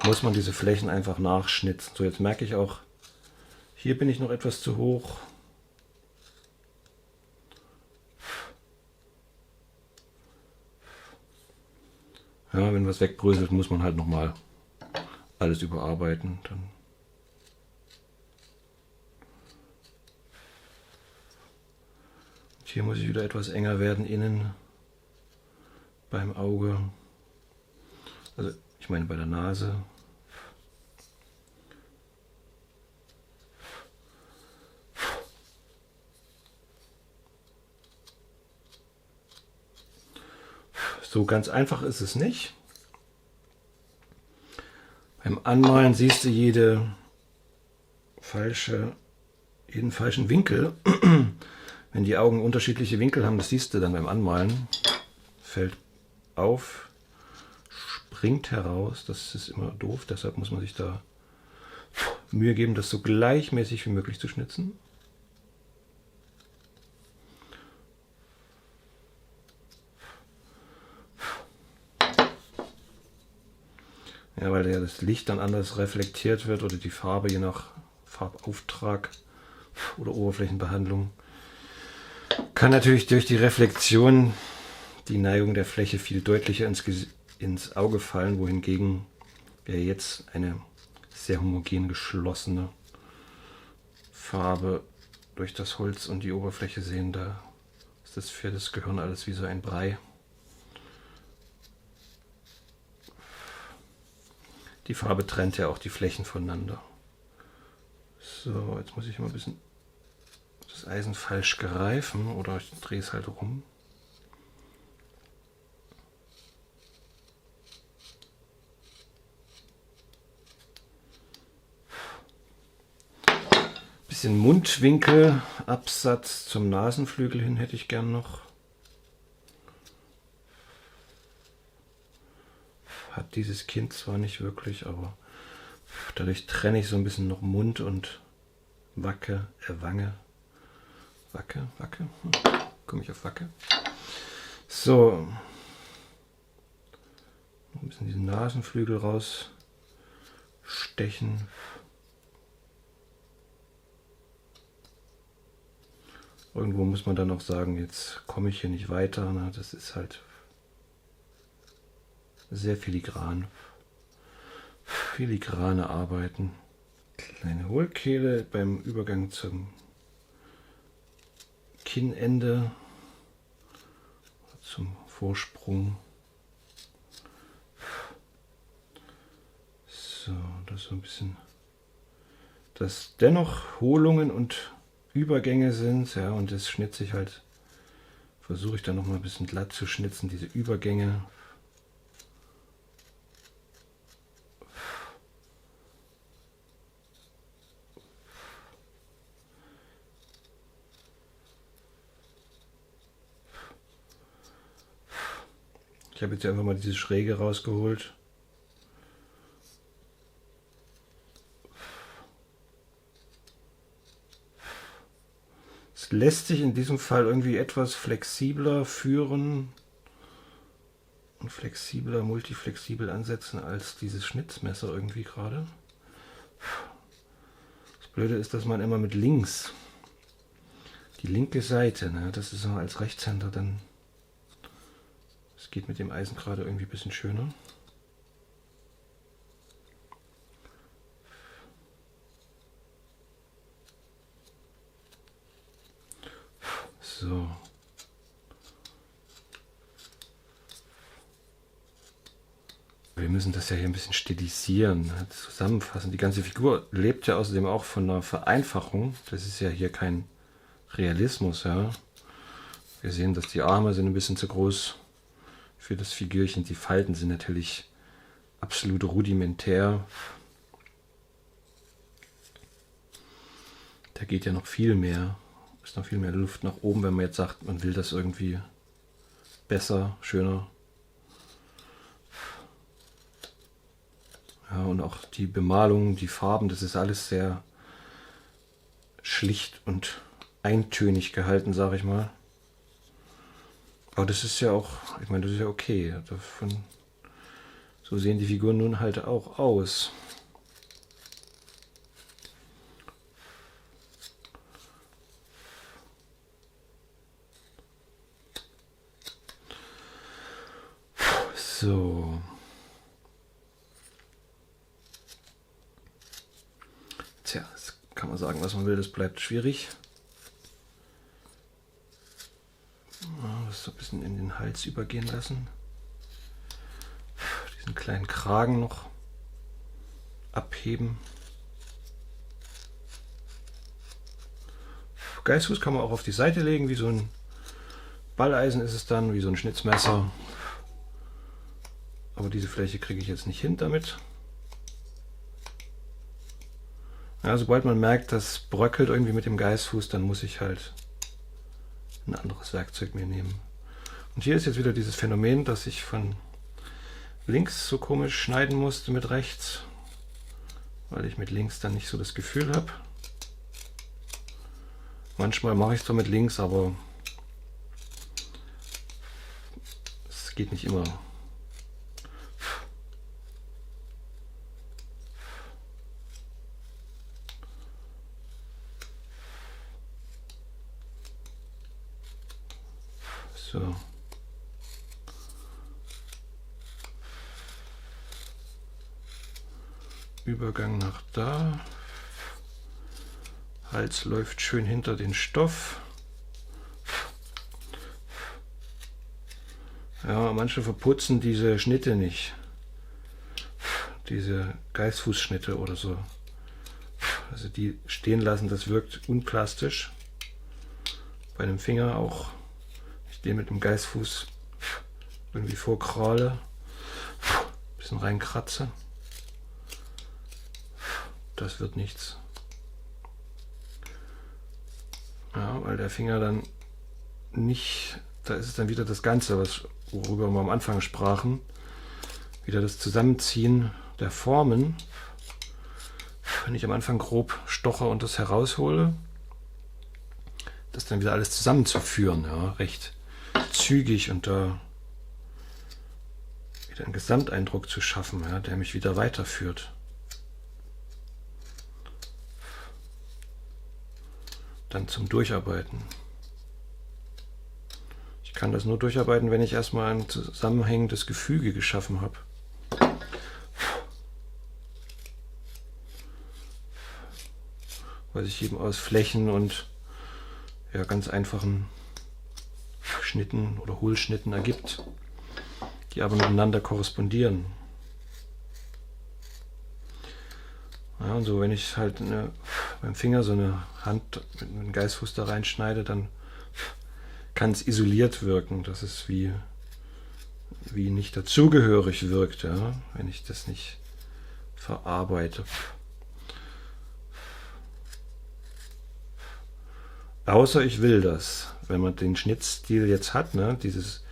muss man diese Flächen einfach nachschnitzen. So, jetzt merke ich auch, hier bin ich noch etwas zu hoch. Ja, wenn was wegbröselt, muss man halt nochmal alles überarbeiten. Dann Hier muss ich wieder etwas enger werden innen beim Auge. Also ich meine bei der Nase. So ganz einfach ist es nicht. Beim Anmalen siehst du jeden falschen Winkel. Wenn die Augen unterschiedliche Winkel haben, das siehst du dann beim Anmalen. Fällt auf, springt heraus. Das ist immer doof, deshalb muss man sich da Mühe geben, das so gleichmäßig wie möglich zu schnitzen. Ja, weil ja das Licht dann anders reflektiert wird oder die Farbe je nach Farbauftrag oder Oberflächenbehandlung. Kann natürlich durch die Reflexion die Neigung der Fläche viel deutlicher ins Auge fallen, wohingegen wir jetzt eine sehr homogen geschlossene Farbe durch das Holz und die Oberfläche sehen. Da ist das für das Gehirn alles wie so ein Brei. Die Farbe trennt ja auch die Flächen voneinander. So, jetzt muss ich mal ein bisschen das Eisen falsch greifen oder ich drehe es halt rum. Bisschen Mundwinkelabsatz zum Nasenflügel hin hätte ich gern noch. Hat dieses Kind zwar nicht wirklich, aber dadurch trenne ich so ein bisschen noch Mund und Wange. Wacke. Komme ich auf Wacke. So. Noch ein bisschen diesen Nasenflügel rausstechen. Irgendwo muss man dann auch sagen, jetzt komme ich hier nicht weiter. Na, das ist halt sehr filigran. Filigrane Arbeiten. Kleine Hohlkehle beim Übergang zum Kinnende, zum Vorsprung. So, das so ein bisschen, dass dennoch Hohlungen und Übergänge sind, ja, und das schnitze ich halt, versuche ich dann noch mal ein bisschen glatt zu schnitzen, diese Übergänge. Ich habe jetzt einfach mal diese Schräge rausgeholt. Es lässt sich in diesem Fall irgendwie etwas flexibler führen und flexibler, multiflexibel ansetzen als dieses Schnitzmesser irgendwie gerade. Das Blöde ist, dass man immer mit links, die linke Seite, ne, das ist als Rechtshänder dann, es geht mit dem Eisen gerade irgendwie ein bisschen schöner. So. Wir müssen das ja hier ein bisschen stilisieren, zusammenfassen. Die ganze Figur lebt ja außerdem auch von einer Vereinfachung. Das ist ja hier kein Realismus. Ja. Wir sehen, dass die Arme sind ein bisschen zu groß für das Figürchen. Die Falten sind natürlich absolut rudimentär. Da geht ja noch viel mehr. Ist noch viel mehr Luft nach oben, wenn man jetzt sagt, man will das irgendwie besser, schöner. Ja, und auch die Bemalung, die Farben, das ist alles sehr schlicht und eintönig gehalten, sage ich mal. Aber das ist ja auch, ich meine, das ist ja okay. Davon, so sehen die Figuren nun halt auch aus. So. Tja, das kann man sagen, was man will, das bleibt schwierig. Das so ein bisschen in den Hals übergehen lassen. Diesen kleinen Kragen noch abheben. Geißfuß kann man auch auf die Seite legen, wie so ein Balleisen ist es dann, wie so ein Schnitzmesser. Aber diese Fläche kriege ich jetzt nicht hin damit. Ja, sobald man merkt, das bröckelt irgendwie mit dem Geißfuß, dann muss ich halt ein anderes Werkzeug mir nehmen. Und hier ist jetzt wieder dieses Phänomen, dass ich von links so komisch schneiden musste mit rechts, weil ich mit links dann nicht so das Gefühl habe. Manchmal mache ich es so mit links, aber es geht nicht immer. So. Übergang nach da. Hals läuft schön hinter den Stoff. Ja, manche verputzen diese Schnitte nicht. Diese Geißfußschnitte oder so. Also die stehen lassen, das wirkt unplastisch. Bei einem Finger auch. Ich den mit dem Geißfuß irgendwie vorkraule. Ein bisschen reinkratze. Das wird nichts. Ja, weil der Finger dann nicht, da ist es dann wieder das Ganze, worüber wir am Anfang sprachen, wieder das Zusammenziehen der Formen. Wenn ich am Anfang grob stoche und das heraushole, das dann wieder alles zusammenzuführen, ja, recht zügig und da wieder einen Gesamteindruck zu schaffen, ja, der mich wieder weiterführt. Dann zum Durcharbeiten. Ich kann das nur durcharbeiten, wenn ich erstmal ein zusammenhängendes Gefüge geschaffen habe. Was sich eben aus Flächen und ja, ganz einfachen Schnitten oder Hohlschnitten ergibt, die aber miteinander korrespondieren. Ja, und so wenn ich halt beim Finger so eine Hand mit einem Geißfuß da reinschneide, dann kann es isoliert wirken, dass es wie nicht dazugehörig wirkt, ja, wenn ich das nicht verarbeite. Außer ich will das, wenn man den Schnittstil jetzt hat, ne, dieses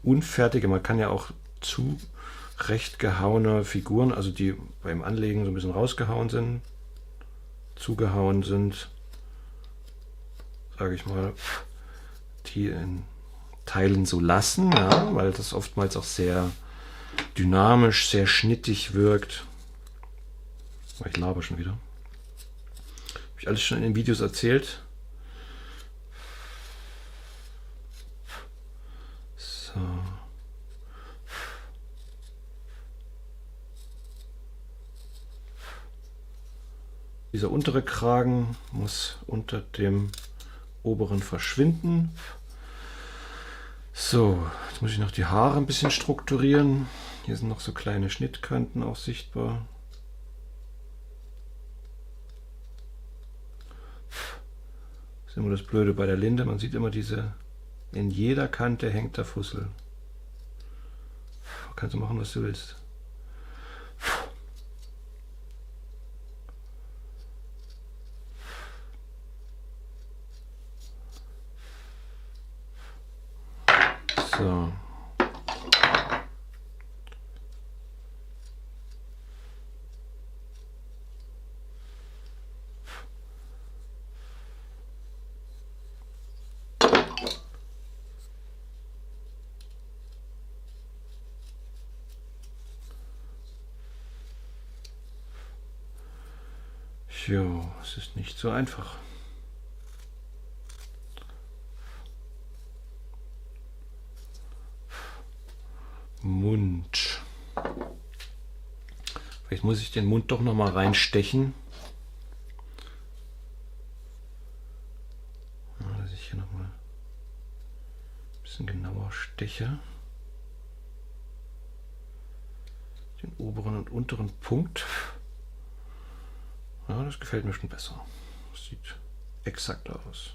unfertige, man kann ja auch zurechtgehauene Figuren, also die beim Anlegen so ein bisschen rausgehauen sind, zugehauen sind, sage ich mal, die in Teilen so lassen, ja, weil das oftmals auch sehr dynamisch, sehr schnittig wirkt. Ich laber schon wieder. Habe ich alles schon in den Videos erzählt. So. Dieser untere Kragen muss unter dem oberen verschwinden. So, jetzt muss ich noch die Haare ein bisschen strukturieren. Hier sind noch so kleine Schnittkanten auch sichtbar. Das ist immer das Blöde bei der Linde. Man sieht immer diese, in jeder Kante hängt der Fussel. Kannst du machen, was du willst. So. Jo, es ist nicht so einfach. Mund. Vielleicht muss ich den Mund doch noch mal reinstechen. Ja, dass ich hier noch mal bisschen genauer steche. Den oberen und unteren Punkt. Ja, das gefällt mir schon besser. Das sieht exakt aus.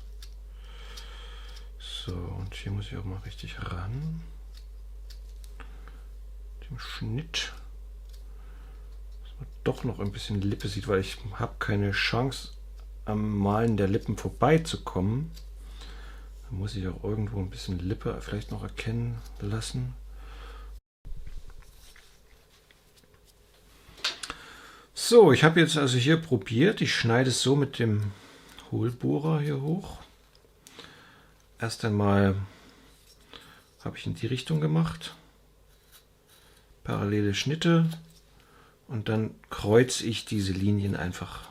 So, und hier muss ich auch mal richtig ran. Dem Schnitt. Dass man doch noch ein bisschen Lippe sieht, weil ich habe keine Chance am Malen der Lippen vorbeizukommen. Da muss ich auch irgendwo ein bisschen Lippe vielleicht noch erkennen lassen. So, ich habe jetzt also hier probiert. Ich schneide es so mit dem Hohlbohrer hier hoch. Erst einmal habe ich in die Richtung gemacht. Parallele Schnitte. Und dann kreuze ich diese Linien einfach.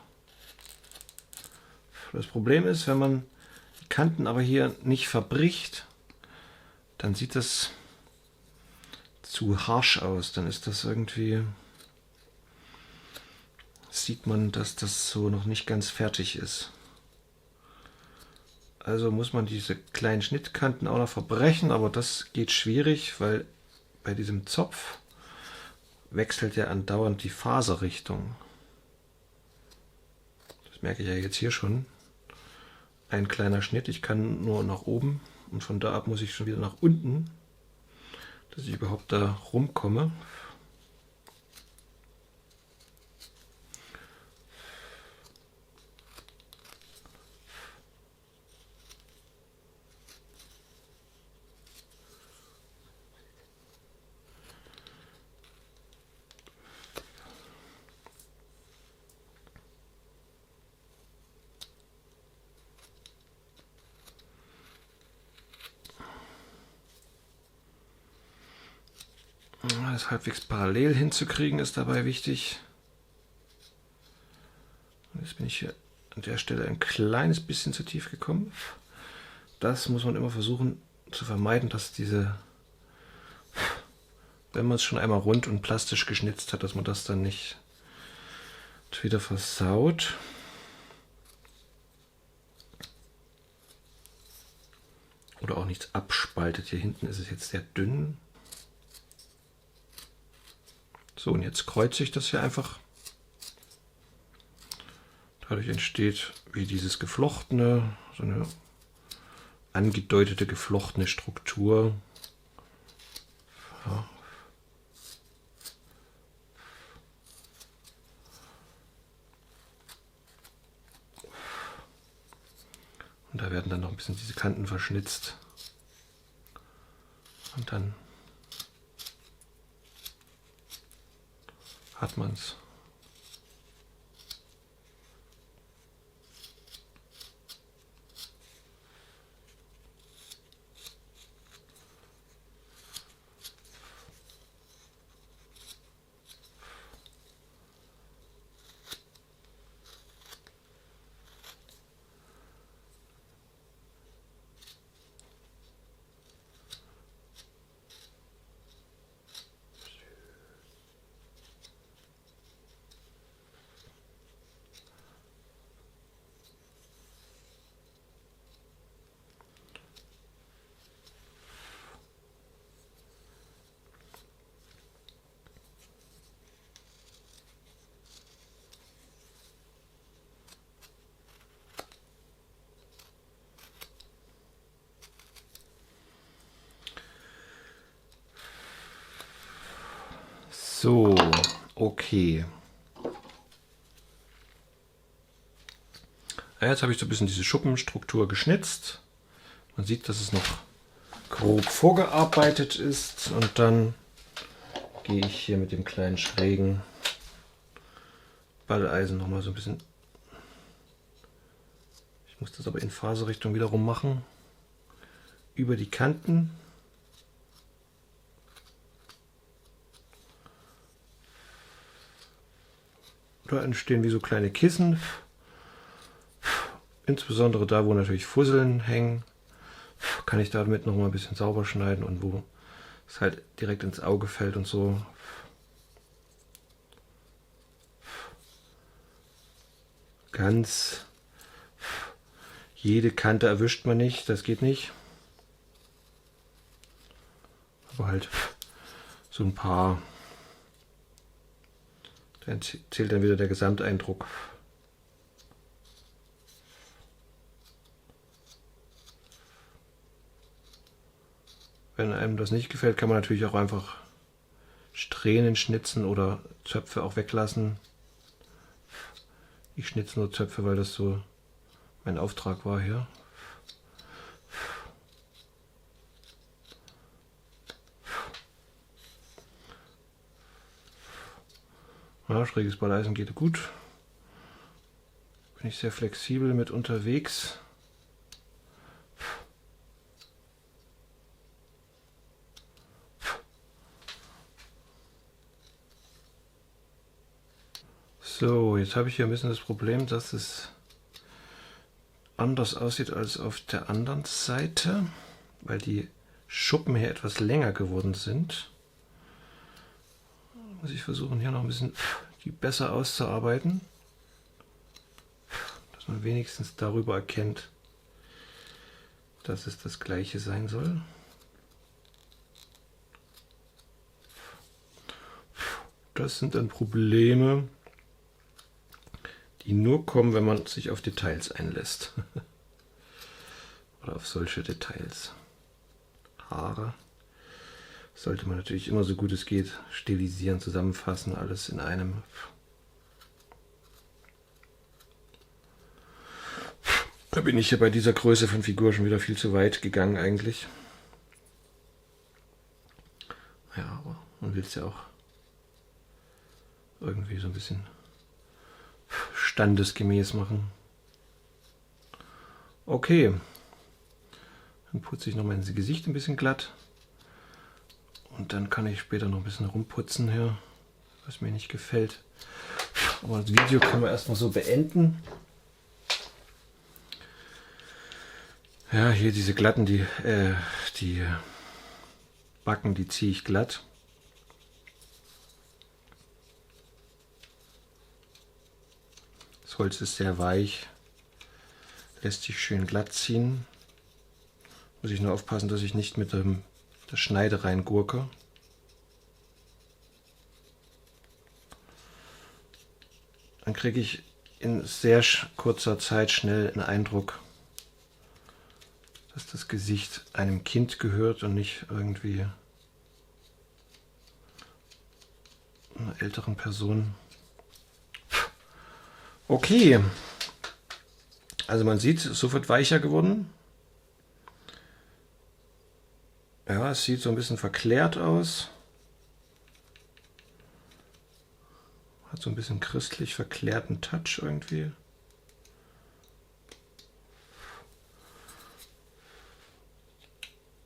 Das Problem ist, wenn man die Kanten aber hier nicht verbricht, dann sieht das zu harsch aus. Dann ist das irgendwie... sieht man, dass das so noch nicht ganz fertig ist. Also muss man diese kleinen Schnittkanten auch noch verbrechen, aber das geht schwierig, weil bei diesem Zopf wechselt ja andauernd die Faserrichtung. Das merke ich ja jetzt hier schon. Ein kleiner Schnitt, ich kann nur nach oben und von da ab muss ich schon wieder nach unten, dass ich überhaupt da rumkomme. Das halbwegs parallel hinzukriegen ist dabei wichtig. Jetzt bin ich hier an der Stelle ein kleines bisschen zu tief gekommen. Das muss man immer versuchen zu vermeiden, dass diese, wenn man es schon einmal rund und plastisch geschnitzt hat, dass man das dann nicht wieder versaut. Oder auch nichts abspaltet. Hier hinten ist es jetzt sehr dünn. So, und jetzt kreuze ich das hier einfach. Dadurch entsteht wie dieses geflochtene, so eine angedeutete geflochtene Struktur. Ja. Und da werden dann noch ein bisschen diese Kanten verschnitzt. Und dann hat man es. So, okay. Ja, jetzt habe ich so ein bisschen diese Schuppenstruktur geschnitzt. Man sieht, dass es noch grob vorgearbeitet ist. Und dann gehe ich hier mit dem kleinen schrägen Balleisen noch mal so ein bisschen. Ich muss das aber in Faserrichtung wiederum machen. Über die Kanten. Da entstehen wie so kleine Kissen. Insbesondere da, wo natürlich Fusseln hängen, kann ich damit noch mal ein bisschen sauber schneiden und wo es halt direkt ins Auge fällt und so. Ganz jede Kante erwischt man nicht, das geht nicht.
Aber halt so ein paar. Da zählt dann wieder der Gesamteindruck. Wenn einem das nicht gefällt, kann man natürlich auch einfach Strähnen schnitzen oder Zöpfe auch weglassen. Ich schnitze nur Zöpfe, weil das so mein Auftrag war hier. Ja, schräges Balleisen geht gut. Bin ich sehr flexibel mit unterwegs. So, jetzt habe ich hier ein bisschen das Problem, dass es anders aussieht als auf der anderen Seite, weil die Schuppen hier etwas länger geworden sind. Muss ich versuchen, hier noch ein bisschen die besser auszuarbeiten, dass man wenigstens darüber erkennt, dass es das gleiche sein soll. Das sind dann Probleme, die nur kommen, wenn man sich auf Details einlässt. Oder auf solche Details. Haare sollte man natürlich immer so gut es geht stilisieren, zusammenfassen, alles in einem. Da bin ich ja bei dieser Größe von Figur schon wieder viel zu weit gegangen eigentlich. Ja, aber man will es ja auch irgendwie so ein bisschen standesgemäß machen. Okay, dann putze ich noch mein Gesicht ein bisschen glatt und dann kann ich später noch ein bisschen rumputzen hier, was mir nicht gefällt. Aber das Video können wir erstmal so beenden. Ja, hier diese glatten, die Backen, die ziehe ich glatt. Das Holz ist sehr weich, lässt sich schön glatt ziehen. Muss ich nur aufpassen, dass ich nicht mit der Schneide reingurke. Dann kriege ich in sehr kurzer Zeit schnell einen Eindruck, dass das Gesicht einem Kind gehört und nicht irgendwie einer älteren Person. Okay, also man sieht, es ist sofort weicher geworden. Ja, es sieht so ein bisschen verklärt aus. Hat so ein bisschen christlich verklärten Touch irgendwie.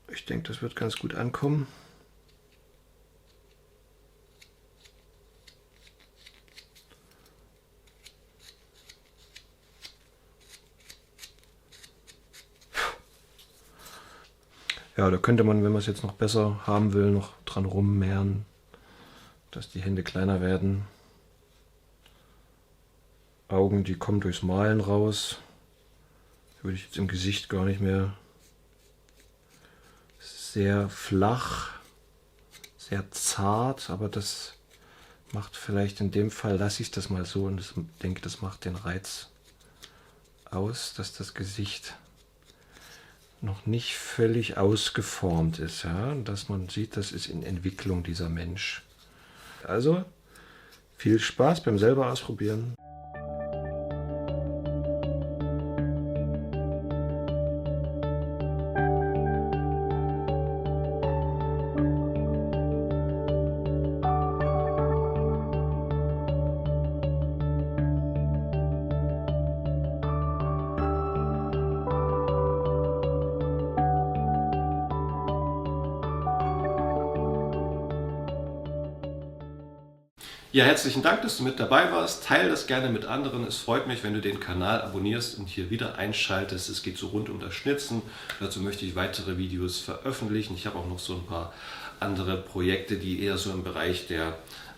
Ich denke, das wird ganz gut ankommen. Ja, da könnte man, wenn man es jetzt noch besser haben will, noch dran rummehren, dass die Hände kleiner werden. Augen, die kommen durchs Malen raus. Würde ich jetzt im Gesicht gar nicht mehr. Sehr flach, sehr zart, aber das macht vielleicht in dem Fall, lasse ich das mal so und ich denke, das macht den Reiz aus, dass das Gesicht noch nicht völlig ausgeformt ist, ja, dass man sieht, das ist in Entwicklung dieser Mensch. Also viel Spaß beim selber ausprobieren.
Ja, herzlichen Dank, dass du mit dabei warst. Teile das gerne mit anderen. Es freut mich, wenn du den Kanal abonnierst und hier wieder einschaltest. Es geht so rund um das Schnitzen. Dazu möchte ich weitere Videos veröffentlichen. Ich habe auch noch so ein paar andere Projekte, die eher so im Bereich der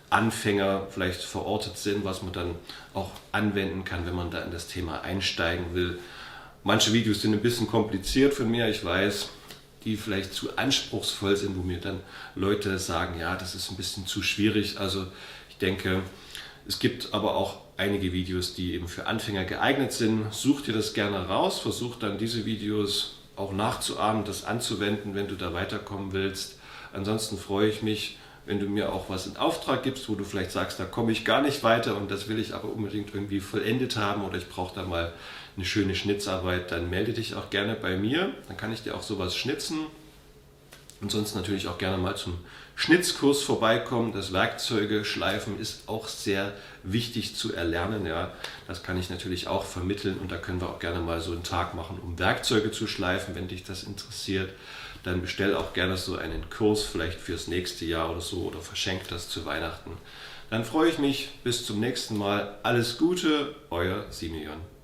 Anfänger vielleicht verortet sind, was man dann auch anwenden kann, wenn man da in das Thema einsteigen will. Manche Videos sind ein bisschen kompliziert von mir, ich weiß. die vielleicht zu anspruchsvoll sind, wo mir dann Leute sagen, ja, das ist ein bisschen zu schwierig. Also ich denke, es gibt aber auch einige Videos, die eben für Anfänger geeignet sind. Such dir das gerne raus, versuch dann diese Videos auch nachzuahmen, das anzuwenden, wenn du da weiterkommen willst. Ansonsten freue ich mich, wenn du mir auch was in Auftrag gibst, wo du vielleicht sagst, da komme ich gar nicht weiter und das will ich aber unbedingt irgendwie vollendet haben oder ich brauche da mal eine schöne Schnitzarbeit, dann melde dich auch gerne bei mir. Dann kann ich dir auch sowas schnitzen. Und sonst natürlich auch gerne mal zum Schnitzkurs vorbeikommen. Das Werkzeuge schleifen ist auch sehr wichtig zu erlernen. Ja, das kann ich natürlich auch vermitteln und da können wir auch gerne mal so einen Tag machen, um Werkzeuge zu schleifen, wenn dich das interessiert. Dann bestell auch gerne so einen Kurs vielleicht fürs nächste Jahr oder so oder verschenk das zu Weihnachten. Dann freue ich mich. Bis zum nächsten Mal. Alles Gute, euer Simeon.